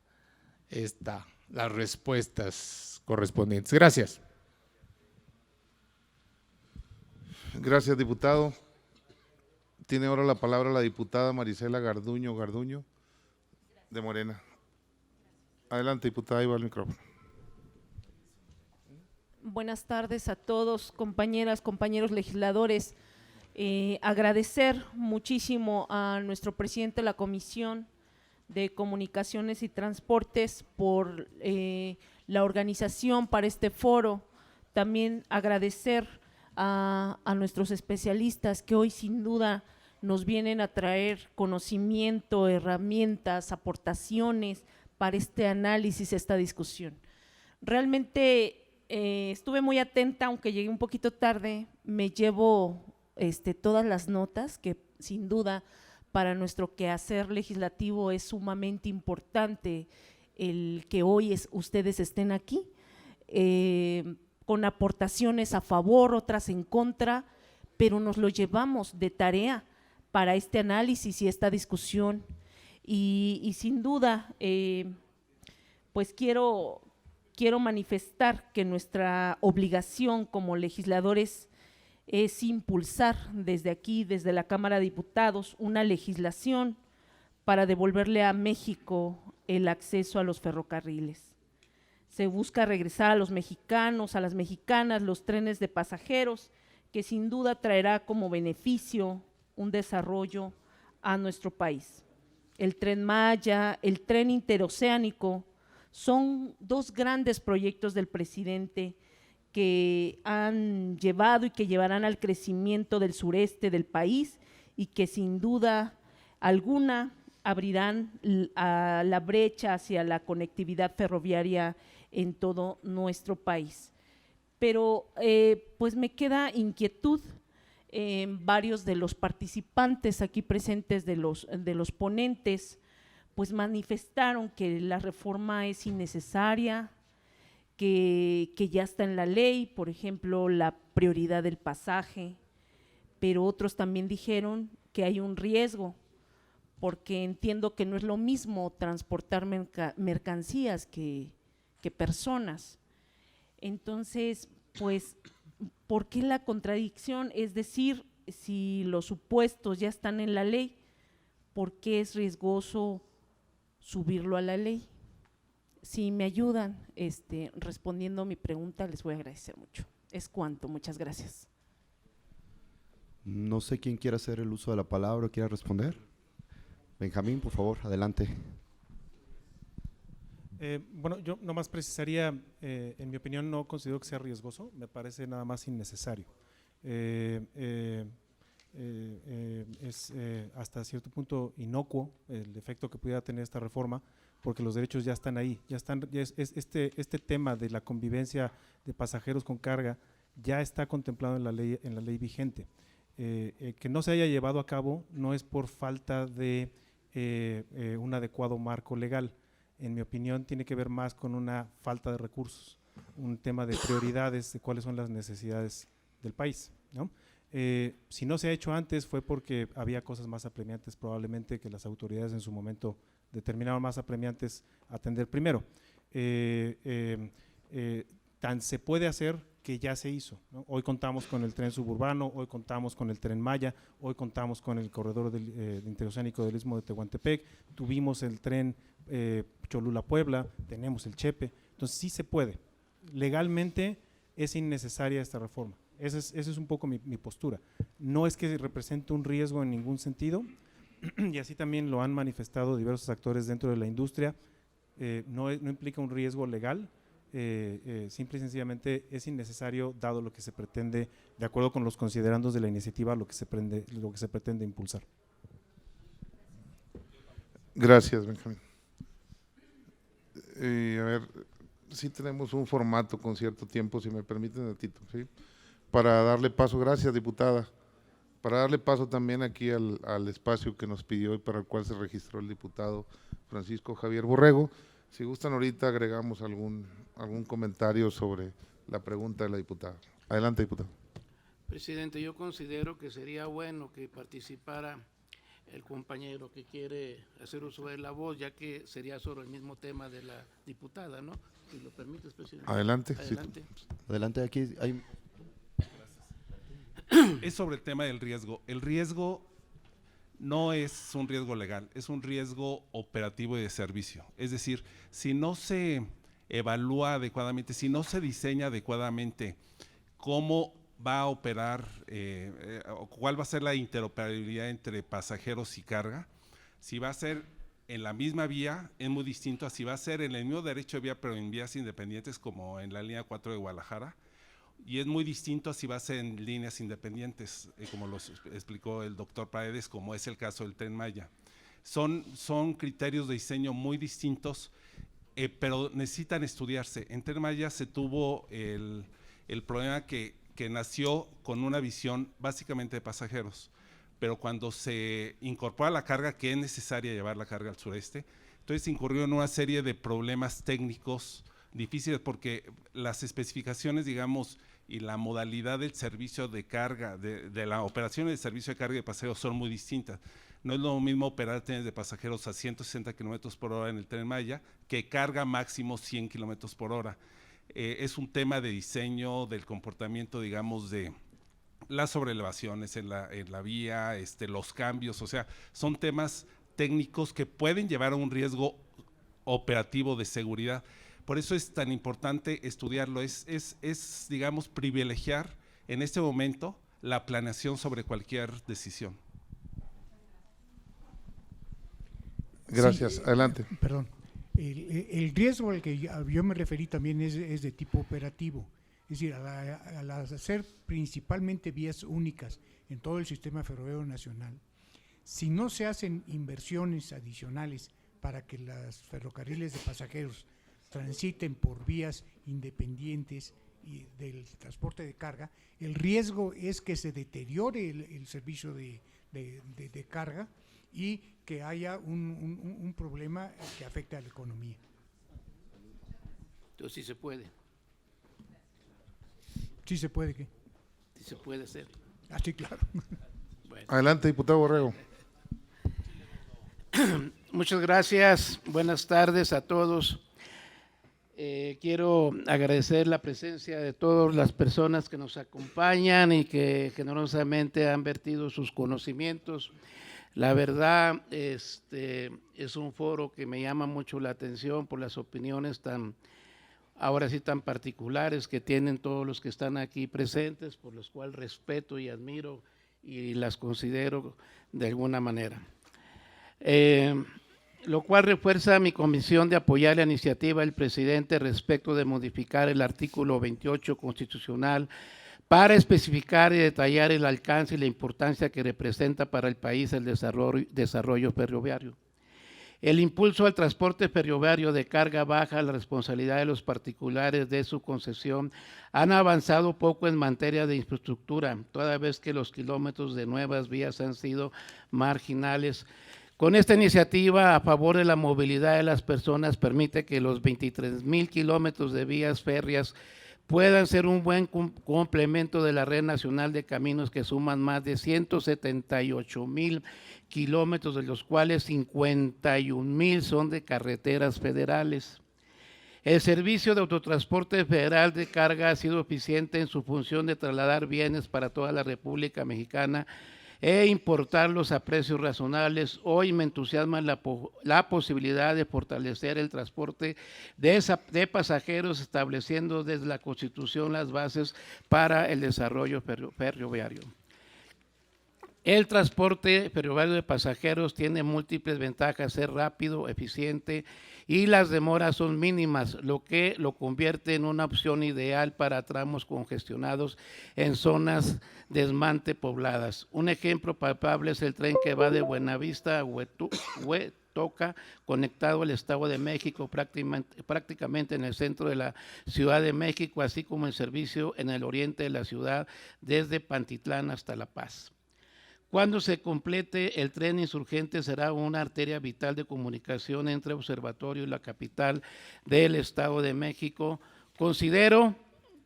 S13: las respuestas correspondientes. Gracias.
S1: Gracias, diputado. Tiene ahora la palabra la diputada Marisela Garduño de Morena. Adelante, diputada, ahí va el micrófono.
S14: Buenas tardes a todos, compañeras, compañeros legisladores. Agradecer muchísimo a nuestro presidente de la Comisión de Comunicaciones y Transportes por la organización para este foro. También agradecer a nuestros especialistas que hoy sin duda nos vienen a traer conocimiento, herramientas, aportaciones para este análisis, esta discusión. Realmente estuve muy atenta, aunque llegué un poquito tarde, me llevo todas las notas que sin duda para nuestro quehacer legislativo es sumamente importante el que hoy ustedes estén aquí, con aportaciones a favor, otras en contra, pero nos lo llevamos de tarea para este análisis y esta discusión. Y sin duda, pues quiero manifestar que nuestra obligación como legisladores es impulsar desde aquí, desde la Cámara de Diputados, una legislación para devolverle a México el acceso a los ferrocarriles. Se busca regresar a los mexicanos, a las mexicanas, los trenes de pasajeros, que sin duda traerá como beneficio un desarrollo a nuestro país. El Tren Maya, el Tren Interoceánico, son dos grandes proyectos del presidente que han llevado y que llevarán al crecimiento del sureste del país y que sin duda alguna abrirán a la brecha hacia la conectividad ferroviaria en todo nuestro país. Pero pues me queda inquietud, varios de los participantes aquí presentes, de los ponentes, pues manifestaron que la reforma es innecesaria, que ya está en la ley, por ejemplo, la prioridad del pasaje, pero otros también dijeron que hay un riesgo, porque entiendo que no es lo mismo transportar mercancías que personas. Entonces, pues, ¿por qué la contradicción? Es decir, si los supuestos ya están en la ley, ¿por qué es riesgoso subirlo a la ley? Si me ayudan respondiendo mi pregunta, les voy a agradecer mucho. Es cuanto, muchas gracias.
S2: No sé quién quiera hacer el uso de la palabra o quiera responder. Benjamín, por favor, adelante.
S12: Bueno, yo nomás precisaría, en mi opinión no considero que sea riesgoso, me parece nada más innecesario. Es hasta cierto punto inocuo el efecto que pudiera tener esta reforma, porque los derechos ya están ahí, este tema de la convivencia de pasajeros con carga ya está contemplado en la ley vigente. Que no se haya llevado a cabo no es por falta de un adecuado marco legal. En mi opinión, tiene que ver más con una falta de recursos, un tema de prioridades, de cuáles son las necesidades del país, ¿no? Si no se ha hecho antes fue porque había cosas más apremiantes, probablemente, que las autoridades en su momento determinaron más apremiantes atender primero. Tan se puede hacer que ya se hizo, ¿no? Hoy contamos con el tren suburbano, hoy contamos con el Tren Maya, hoy contamos con el corredor interoceánico del Istmo de Tehuantepec, tuvimos el tren Cholula-Puebla, tenemos el Chepe, entonces sí se puede. Legalmente es innecesaria esta reforma. Esa es un poco mi postura. No es que represente un riesgo en ningún sentido, y así también lo han manifestado diversos actores dentro de la industria. No implica un riesgo legal, simple y sencillamente es innecesario dado lo que se pretende, de acuerdo con los considerandos de la iniciativa, lo que se pretende impulsar.
S1: Gracias, Benjamín. A ver, sí tenemos un formato con cierto tiempo, si me permiten, Tito, ¿sí? Para darle paso, gracias, diputada, para darle paso también aquí al espacio que nos pidió y para el cual se registró el diputado Francisco Javier Borrego. Si gustan, ahorita agregamos algún comentario sobre la pregunta de la diputada. Adelante, diputado.
S15: Presidente, yo considero que sería bueno que participara el compañero que quiere hacer uso de la voz, ya que sería sobre el mismo tema de la diputada, ¿no? Si lo permites, presidente.
S1: Adelante.
S15: Adelante.
S1: Sí.
S2: Adelante, aquí hay…
S11: Es sobre el tema del riesgo. El riesgo no es un riesgo legal, es un riesgo operativo y de servicio. Es decir, si no se evalúa adecuadamente, si no se diseña adecuadamente cómo va a operar, cuál va a ser la interoperabilidad entre pasajeros y carga, si va a ser en la misma vía, es muy distinto a si va a ser en el mismo derecho de vía, pero en vías independientes como en la línea 4 de Guadalajara, y es muy distinto a si va a ser en líneas independientes, como lo explicó el doctor Paredes, como es el caso del Tren Maya. Son criterios de diseño muy distintos, pero necesitan estudiarse. En Tren Maya se tuvo el problema que nació con una visión básicamente de pasajeros, pero cuando se incorpora la carga, que es necesaria llevar la carga al sureste, entonces incurrió en una serie de problemas técnicos difíciles porque las especificaciones, digamos, y la modalidad del servicio de carga, de la operación del servicio de carga de pasajeros son muy distintas. No es lo mismo operar trenes de pasajeros a 160 kilómetros por hora en el Tren Maya que carga máximo 100 kilómetros por hora. Es un tema de diseño, del comportamiento, digamos, de las sobrelevaciones en la vía, los cambios, o sea, son temas técnicos que pueden llevar a un riesgo operativo de seguridad. Por eso es tan importante estudiarlo, es digamos, privilegiar en este momento la planeación sobre cualquier decisión.
S1: Gracias,
S10: Sí,
S1: adelante.
S10: Perdón. El riesgo al que yo me referí también es de tipo operativo. Es decir, al hacer principalmente vías únicas en todo el sistema ferroviario nacional, si no se hacen inversiones adicionales para que los ferrocarriles de pasajeros transiten por vías independientes y del transporte de carga, el riesgo es que se deteriore el servicio de carga y que haya un problema que afecte a la economía.
S15: Entonces sí se puede.
S10: Sí se puede, ¿qué?
S15: Sí se puede hacer.
S10: Ah, sí, claro.
S15: Bueno.
S1: Adelante, diputado Borrego.
S15: Muchas gracias. Buenas tardes a todos. Quiero agradecer la presencia de todas las personas que nos acompañan y que generosamente han vertido sus conocimientos. La verdad, es un foro que me llama mucho la atención por las opiniones ahora sí tan particulares que tienen todos los que están aquí presentes, por los cuales respeto y admiro y las considero de alguna manera. Lo cual refuerza mi convicción de apoyar la iniciativa del presidente respecto de modificar el artículo 28 constitucional para especificar y detallar el alcance y la importancia que representa para el país el desarrollo ferroviario. El impulso al transporte ferroviario de carga baja, la responsabilidad de los particulares de su concesión, han avanzado poco en materia de infraestructura, toda vez que los kilómetros de nuevas vías han sido marginales, Con esta iniciativa a favor de la movilidad de las personas permite que los 23,000 kilómetros de vías férreas puedan ser un buen complemento de la red nacional de caminos que suman más de 178,000 kilómetros, de los cuales 51,000 son de carreteras federales. El servicio de autotransporte federal de carga ha sido eficiente en su función de trasladar bienes para toda la República Mexicana e importarlos a precios razonables. Hoy me entusiasma la posibilidad de fortalecer el transporte de pasajeros, estableciendo desde la Constitución las bases para el desarrollo ferroviario. El transporte ferroviario de pasajeros tiene múltiples ventajas: ser rápido, eficiente y las demoras son mínimas, lo que lo convierte en una opción ideal para tramos congestionados en zonas desmante pobladas. Un ejemplo palpable es el tren que va de Buenavista a Huetoca, conectado al Estado de México, prácticamente en el centro de la Ciudad de México, así como el servicio en el oriente de la ciudad, desde Pantitlán hasta La Paz. Cuando se complete, el tren Insurgente será una arteria vital de comunicación entre Observatorio y la capital del Estado de México. Considero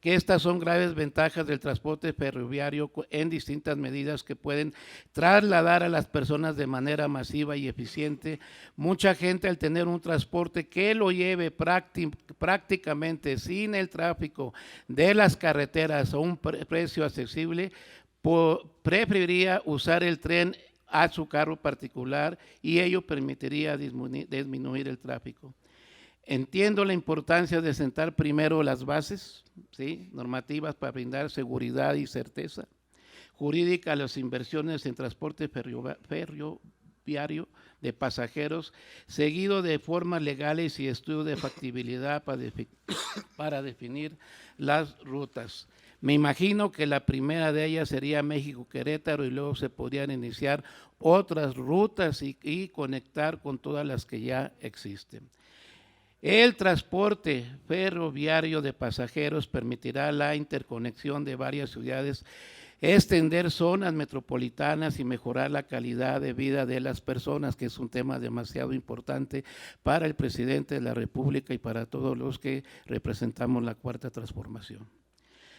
S15: que estas son graves ventajas del transporte ferroviario en distintas medidas que pueden trasladar a las personas de manera masiva y eficiente. Mucha gente, al tener un transporte que lo lleve prácticamente sin el tráfico de las carreteras a un precio accesible, preferiría usar el tren a su carro particular y ello permitiría disminuir el tráfico. Entiendo la importancia de sentar primero las bases, ¿sí?, normativas para brindar seguridad y certeza jurídica a las inversiones en transporte ferroviario de pasajeros, seguido de formas legales y estudio de factibilidad para definir las rutas. Me imagino que la primera de ellas sería México-Querétaro y luego se podrían iniciar otras rutas y conectar con todas las que ya existen. El transporte ferroviario de pasajeros permitirá la interconexión de varias ciudades, extender zonas metropolitanas y mejorar la calidad de vida de las personas, que es un tema demasiado importante para el presidente de la República y para todos los que representamos la Cuarta Transformación,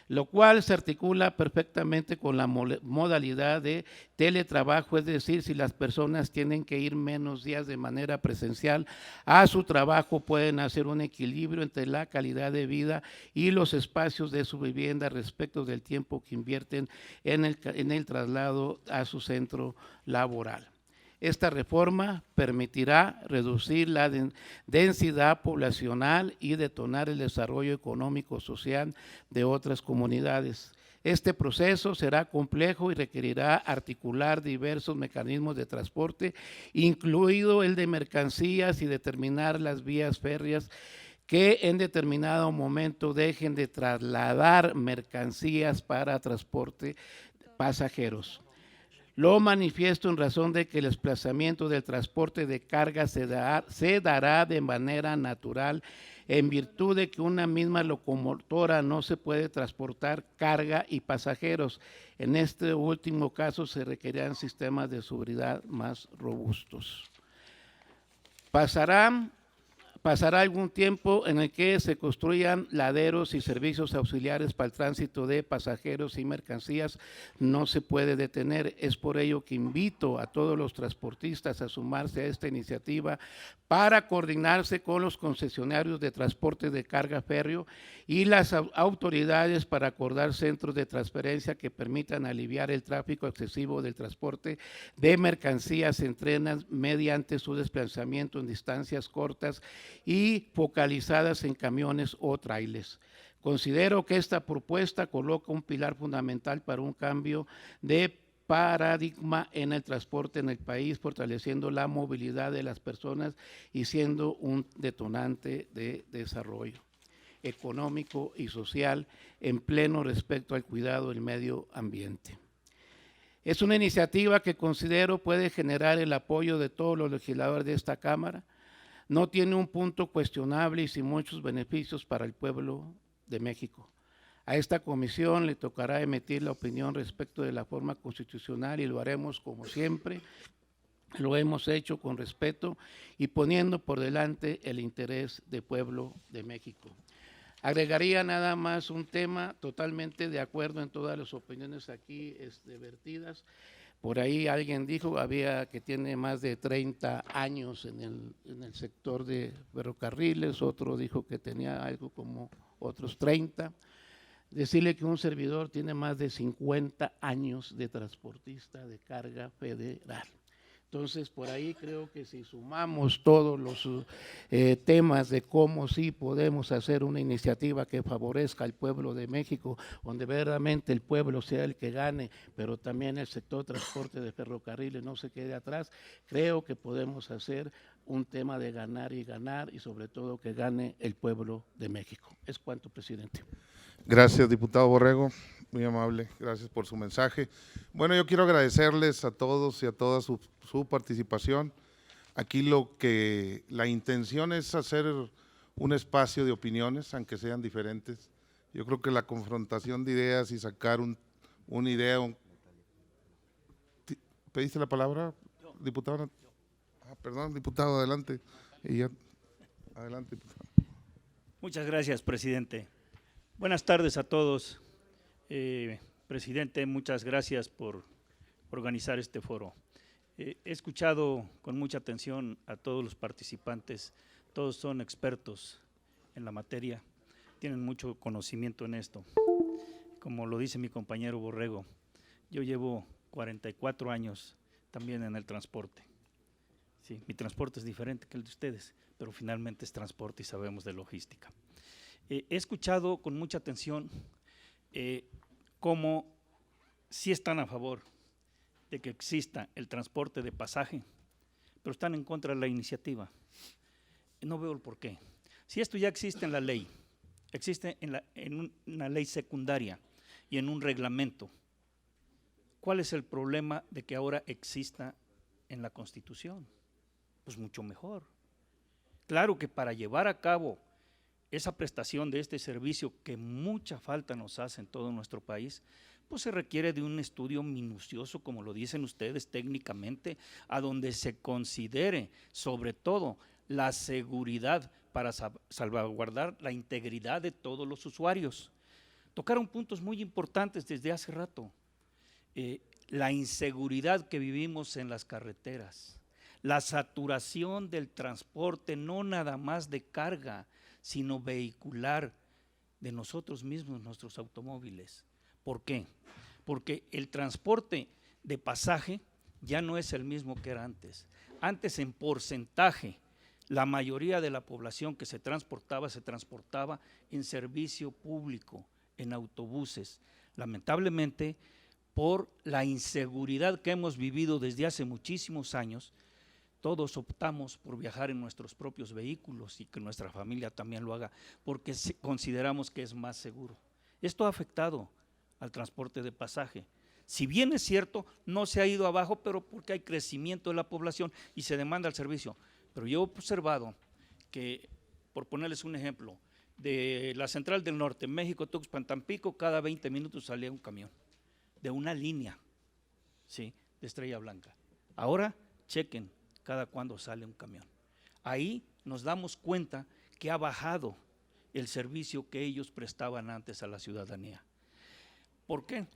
S15: lo cual se articula perfectamente con la modalidad de teletrabajo, es decir, si las personas tienen que ir menos días de manera presencial a su trabajo, pueden hacer un equilibrio entre la calidad de vida y los espacios de su vivienda respecto del tiempo que invierten en el traslado a su centro laboral. Esta reforma permitirá reducir la densidad poblacional y detonar el desarrollo económico-social de otras comunidades. Este proceso será complejo y requerirá articular diversos mecanismos de transporte, incluido el de mercancías, y determinar las vías férreas que en determinado momento dejen de trasladar mercancías para transporte pasajeros. Lo manifiesto en razón de que el desplazamiento del transporte de carga se dará de manera natural, en virtud de que una misma locomotora no se puede transportar carga y pasajeros. En este último caso se requerirán sistemas de seguridad más robustos. Pasará algún tiempo en el que se construyan laderos y servicios auxiliares para el tránsito de pasajeros y mercancías. No se puede detener. Es por ello que invito a todos los transportistas a sumarse a esta iniciativa para coordinarse con los concesionarios de transporte de carga férreo y las autoridades para acordar centros de transferencia que permitan aliviar el tráfico excesivo del transporte de mercancías en trenes mediante su desplazamiento en distancias cortas y focalizadas en camiones o trailers. Considero que esta propuesta coloca un pilar fundamental para un cambio de paradigma en el transporte en el país, fortaleciendo la movilidad de las personas y siendo un detonante de desarrollo económico y social en pleno respecto al cuidado del medio ambiente. Es una iniciativa que considero puede generar el apoyo de todos los legisladores de esta Cámara. No tiene un punto cuestionable y sin muchos beneficios para el pueblo de México. A esta comisión le tocará emitir la opinión respecto de la forma constitucional y lo haremos como siempre lo hemos hecho con respeto y poniendo por delante el interés del pueblo de México. Agregaría nada más un tema, totalmente de acuerdo en todas las opiniones aquí vertidas. Por ahí alguien dijo que tiene más de 30 años en el sector de ferrocarriles, otro dijo que tenía algo como otros 30. Decirle que un servidor tiene más de 50 años de transportista de carga federal. Entonces, por ahí creo que si sumamos todos los temas de cómo sí podemos hacer una iniciativa que favorezca al pueblo de México, donde verdaderamente el pueblo sea el que gane, pero también el sector de transporte de ferrocarriles no se quede atrás, creo que podemos hacer un tema de ganar y sobre todo que gane el pueblo de México. Es cuanto, presidente.
S1: Gracias, diputado Borrego, muy amable, gracias por su mensaje. Bueno, yo quiero agradecerles a todos y a toda su participación. Aquí la intención es hacer un espacio de opiniones, aunque sean diferentes. Yo creo que la confrontación de ideas y sacar una idea… ¿Pediste la palabra, diputado? Perdón, diputado, adelante. Adelante, diputado.
S16: Muchas gracias, presidente. Buenas tardes a todos. Presidente, muchas gracias por organizar este foro. He escuchado con mucha atención a todos los participantes, todos son expertos en la materia, tienen mucho conocimiento en esto. Como lo dice mi compañero Borrego, yo llevo 44 años también en el transporte. Sí, mi transporte es diferente que el de ustedes, pero finalmente es transporte y sabemos de logística. He escuchado con mucha atención cómo sí están a favor de que exista el transporte de pasaje, pero están en contra de la iniciativa. No veo el porqué. Si esto ya existe en la ley, existe en una ley secundaria y en un reglamento, ¿cuál es el problema de que ahora exista en la Constitución? Pues mucho mejor. Claro que para llevar a cabo esa prestación de este servicio que mucha falta nos hace en todo nuestro país, pues se requiere de un estudio minucioso, como lo dicen ustedes técnicamente, a donde se considere sobre todo la seguridad para salvaguardar la integridad de todos los usuarios. Tocaron puntos muy importantes desde hace rato. La inseguridad que vivimos en las carreteras, la saturación del transporte, no nada más de carga, sino vehicular de nosotros mismos, nuestros automóviles. ¿Por qué? Porque el transporte de pasaje ya no es el mismo que era antes. Antes, en porcentaje, la mayoría de la población que se transportaba en servicio público, en autobuses. Lamentablemente, por la inseguridad que hemos vivido desde hace muchísimos años, todos optamos por viajar en nuestros propios vehículos y que nuestra familia también lo haga, porque consideramos que es más seguro. Esto ha afectado al transporte de pasaje. Si bien es cierto, no se ha ido abajo, pero porque hay crecimiento de la población y se demanda el servicio. Pero yo he observado que, por ponerles un ejemplo, de la Central del Norte, México, Tuxpan, Tampico, cada 20 minutos salía un camión de una línea, ¿sí?, de Estrella Blanca. Ahora, chequen cada cuándo sale un camión. Ahí nos damos cuenta que ha bajado el servicio que ellos prestaban antes a la ciudadanía. ¿Por qué?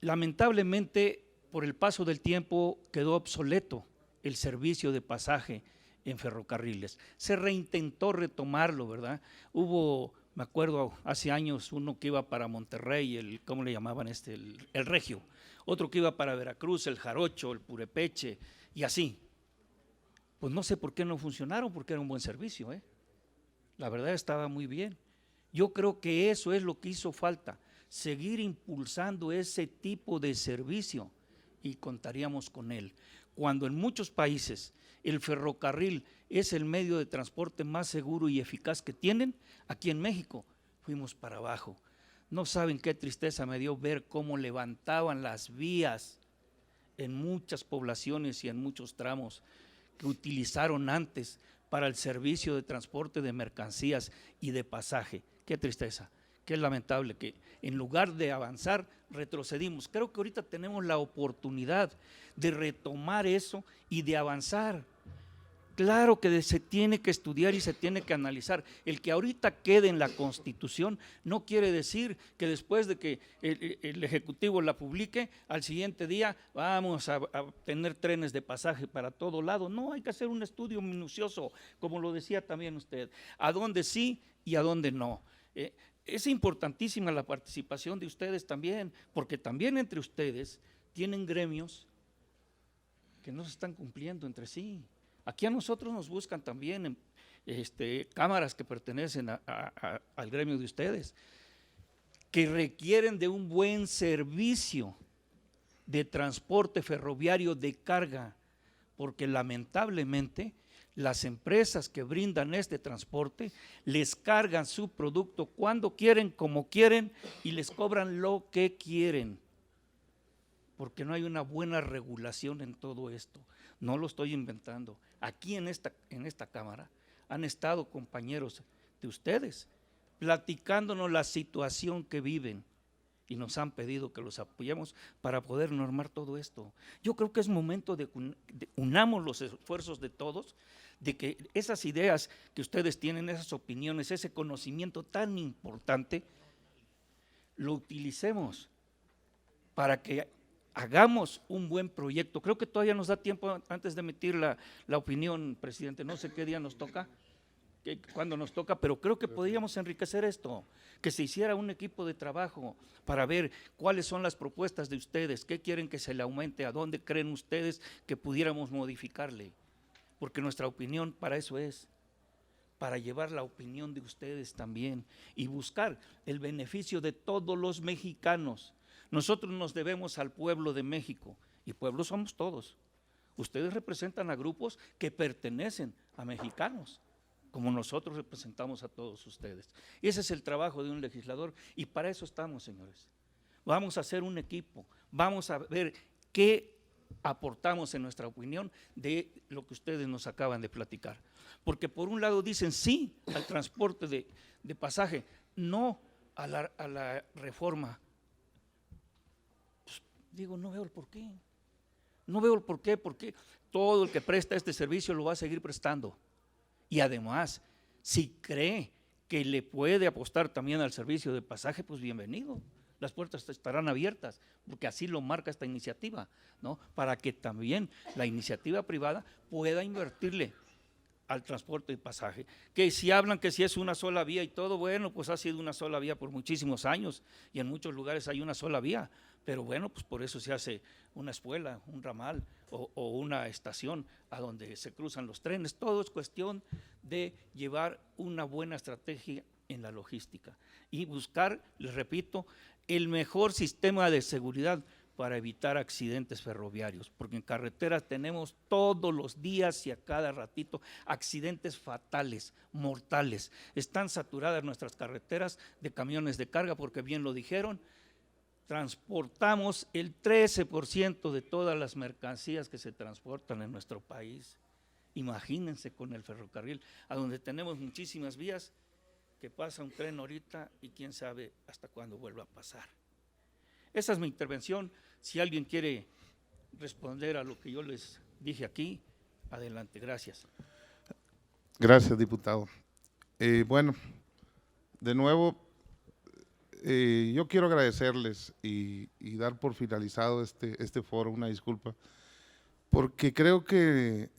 S16: Lamentablemente, por el paso del tiempo quedó obsoleto el servicio de pasaje en ferrocarriles. Se reintentó retomarlo, ¿verdad? Hubo, me acuerdo, hace años uno que iba para Monterrey, ¿cómo le llamaban el Regio? Otro que iba para Veracruz, el Jarocho, el Purepeche, y así. Pues no sé por qué no funcionaron, porque era un buen servicio, La verdad estaba muy bien. Yo creo que eso es lo que hizo falta, seguir impulsando ese tipo de servicio y contaríamos con él. Cuando en muchos países el ferrocarril es el medio de transporte más seguro y eficaz que tienen, aquí en México fuimos para abajo. No saben qué tristeza me dio ver cómo levantaban las vías en muchas poblaciones y en muchos tramos que utilizaron antes para el servicio de transporte de mercancías y de pasaje. Qué tristeza, qué lamentable que en lugar de avanzar retrocedimos. Creo que ahorita tenemos la oportunidad de retomar eso y de avanzar. Claro que se tiene que estudiar y se tiene que analizar. El que ahorita quede en la Constitución no quiere decir que después de que el Ejecutivo la publique, al siguiente día vamos a tener trenes de pasaje para todo lado. No, hay que hacer un estudio minucioso, como lo decía también usted, a dónde sí y a dónde no. Es importantísima la participación de ustedes también, porque también entre ustedes tienen gremios que no se están cumpliendo entre sí. Aquí a nosotros nos buscan también cámaras que pertenecen al gremio de ustedes, que requieren de un buen servicio de transporte ferroviario de carga, porque lamentablemente las empresas que brindan este transporte les cargan su producto cuando quieren, como quieren, y les cobran lo que quieren, porque no hay una buena regulación en todo esto. No lo estoy inventando. Aquí en esta Cámara han estado compañeros de ustedes platicándonos la situación que viven y nos han pedido que los apoyemos para poder normar todo esto. Yo creo que es momento de unamos los esfuerzos de todos, de que esas ideas que ustedes tienen, esas opiniones, ese conocimiento tan importante, lo utilicemos para que hagamos un buen proyecto. Creo que todavía nos da tiempo antes de emitir la opinión, presidente. No sé qué día nos toca, cuándo nos toca, pero creo que podríamos enriquecer esto, que se hiciera un equipo de trabajo para ver cuáles son las propuestas de ustedes, qué quieren que se le aumente, a dónde creen ustedes que pudiéramos modificarle, porque nuestra opinión para eso es, para llevar la opinión de ustedes también y buscar el beneficio de todos los mexicanos. Nosotros nos debemos al pueblo de México, y pueblo somos todos. Ustedes representan a grupos que pertenecen a mexicanos, como nosotros representamos a todos ustedes. Ese es el trabajo de un legislador, y para eso estamos, señores. Vamos a hacer un equipo, vamos a ver qué aportamos en nuestra opinión de lo que ustedes nos acaban de platicar. Porque por un lado dicen sí al transporte de pasaje, no a la reforma. Digo, no veo el por qué. No veo el por qué, porque todo el que presta este servicio lo va a seguir prestando. Y además, si cree que le puede apostar también al servicio de pasaje, pues bienvenido. Las puertas estarán abiertas, porque así lo marca esta iniciativa, ¿no? Para que también la iniciativa privada pueda invertirle al transporte de pasaje. Que si hablan que si es una sola vía y todo, bueno, pues ha sido una sola vía por muchísimos años, y en muchos lugares hay una sola vía. Pero bueno, pues por eso se hace una espuela, un ramal o una estación a donde se cruzan los trenes. Todo es cuestión de llevar una buena estrategia en la logística y buscar, les repito, el mejor sistema de seguridad para evitar accidentes ferroviarios, porque en carreteras tenemos todos los días y a cada ratito accidentes fatales, mortales. Están saturadas nuestras carreteras de camiones de carga, porque bien lo dijeron, transportamos el 13% de todas las mercancías que se transportan en nuestro país. Imagínense con el ferrocarril, a donde tenemos muchísimas vías, que pasa un tren ahorita y quién sabe hasta cuándo vuelva a pasar. Esa es mi intervención. Si alguien quiere responder a lo que yo les dije aquí, adelante. Gracias.
S1: Gracias, diputado. Bueno, de nuevo, yo quiero agradecerles y dar por finalizado este foro, una disculpa, porque creo que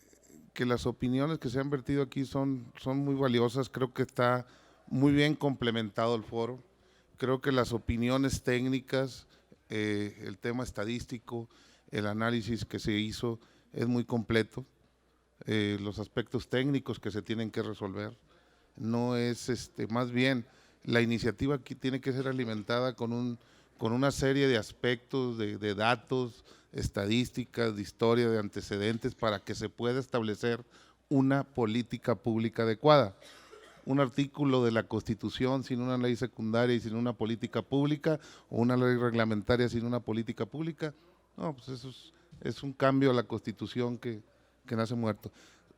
S1: las opiniones que se han vertido aquí son muy valiosas. Creo que está muy bien complementado el foro. Creo que las opiniones técnicas, el tema estadístico, el análisis que se hizo es muy completo. Los aspectos técnicos que se tienen que resolver, no es más bien la iniciativa aquí tiene que ser alimentada con una serie de aspectos, de datos, estadísticas, de historia, de antecedentes, para que se pueda establecer una política pública adecuada. Un artículo de la Constitución sin una ley secundaria y sin una política pública, o una ley reglamentaria sin una política pública, no, pues eso es un cambio a la Constitución que nace muerto.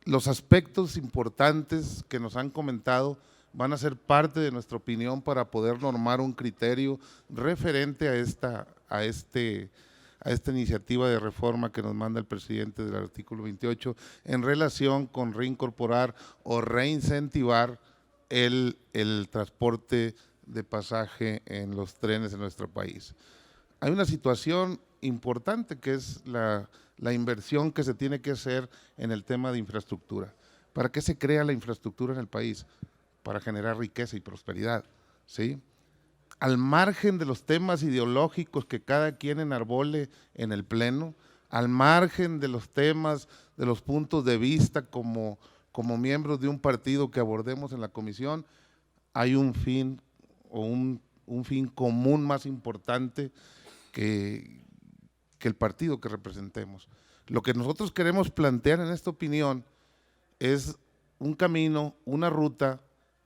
S1: Los aspectos importantes que nos han comentado, van a ser parte de nuestra opinión para poder normar un criterio referente a esta iniciativa de reforma que nos manda el presidente del artículo 28 en relación con reincorporar o reincentivar el transporte de pasaje en los trenes en nuestro país. Hay una situación importante que es la inversión que se tiene que hacer en el tema de infraestructura. ¿Para qué se crea la infraestructura en el país? Para generar riqueza y prosperidad, ¿sí? Al margen de los temas ideológicos que cada quien enarbole en el Pleno, al margen de los temas, de los puntos de vista como miembros de un partido que abordemos en la comisión, hay un fin o un fin común más importante que el partido que representemos. Lo que nosotros queremos plantear en esta opinión es un camino, una ruta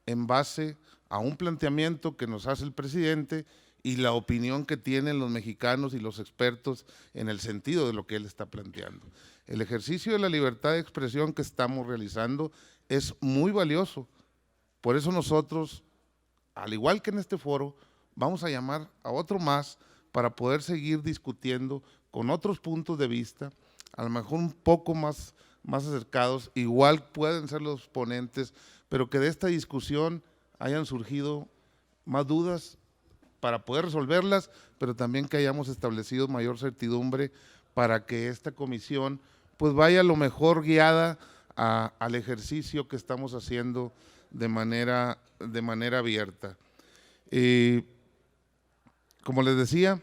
S1: en base a un planteamiento que nos hace el presidente y la opinión que tienen los mexicanos y los expertos en el sentido de lo que él está planteando. El ejercicio de la libertad de expresión que estamos realizando es muy valioso. Por eso nosotros, al igual que en este foro, vamos a llamar a otro más para poder seguir discutiendo con otros puntos de vista, a lo mejor un poco más acercados, igual pueden ser los ponentes, pero que de esta discusión hayan surgido más dudas para poder resolverlas, pero también que hayamos establecido mayor certidumbre para que esta comisión pues vaya lo mejor guiada al ejercicio que estamos haciendo de manera abierta. Como les decía,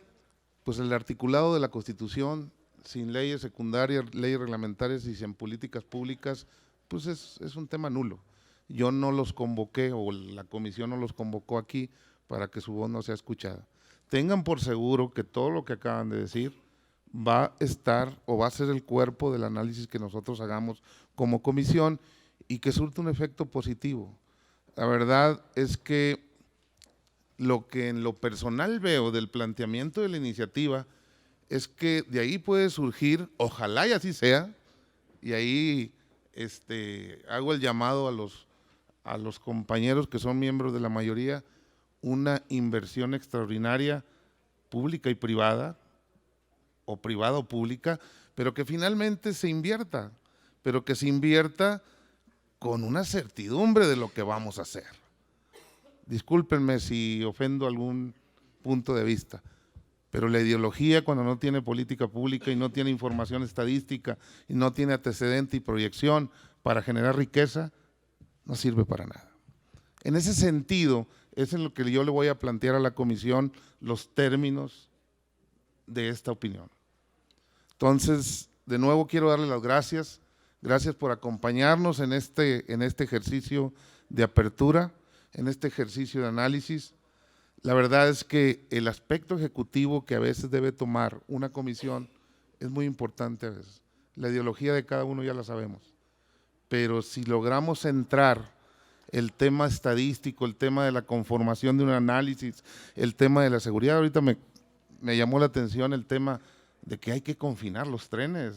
S1: pues el articulado de la Constitución, sin leyes secundarias, leyes reglamentarias y sin políticas públicas, pues es un tema nulo. Yo no los convoqué o la comisión no los convocó aquí para que su voz no sea escuchada. Tengan por seguro que todo lo que acaban de decir va a estar o va a ser el cuerpo del análisis que nosotros hagamos como comisión y que surte un efecto positivo. La verdad es que lo que en lo personal veo del planteamiento de la iniciativa es que de ahí puede surgir, ojalá y así sea, y ahí hago el llamado a los compañeros que son miembros de la mayoría, una inversión extraordinaria pública y privada, o privada o pública, pero que finalmente se invierta, pero que se invierta con una certidumbre de lo que vamos a hacer. Discúlpenme si ofendo algún punto de vista, pero la ideología cuando no tiene política pública y no tiene información estadística y no tiene antecedente y proyección para generar riqueza, no sirve para nada. En ese sentido, es en lo que yo le voy a plantear a la comisión los términos de esta opinión. Entonces, de nuevo quiero darle las gracias por acompañarnos en este ejercicio de apertura, en este ejercicio de análisis. La verdad es que el aspecto ejecutivo que a veces debe tomar una comisión es muy importante a veces. La ideología de cada uno ya la sabemos, pero si logramos centrar el tema estadístico, el tema de la conformación de un análisis, el tema de la seguridad, ahorita me llamó la atención el tema de que hay que confinar los trenes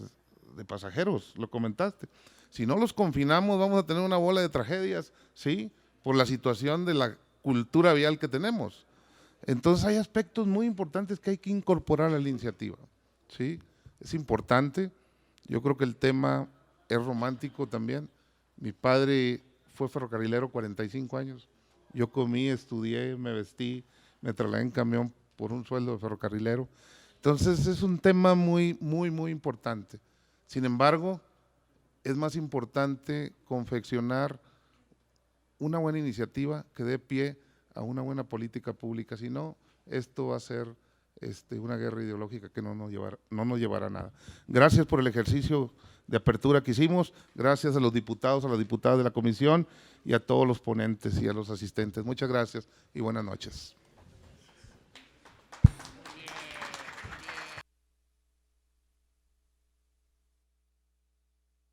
S1: de pasajeros, lo comentaste. Si no los confinamos vamos a tener una bola de tragedias, ¿sí?, por la situación de la cultura vial que tenemos. Entonces hay aspectos muy importantes que hay que incorporar a la iniciativa, ¿sí? Es importante, yo creo que el tema es romántico también. Mi padre fue ferrocarrilero 45 años, yo comí, estudié, me vestí, me trasladé en camión por un sueldo de ferrocarrilero. Entonces es un tema muy importante. Sin embargo, es más importante confeccionar una buena iniciativa que dé pie a una buena política pública, si no, esto va a ser una guerra ideológica que no nos llevará a nada. Gracias por el ejercicio de apertura que hicimos, gracias a los diputados, a las diputadas de la comisión y a todos los ponentes y a los asistentes. Muchas gracias y buenas noches.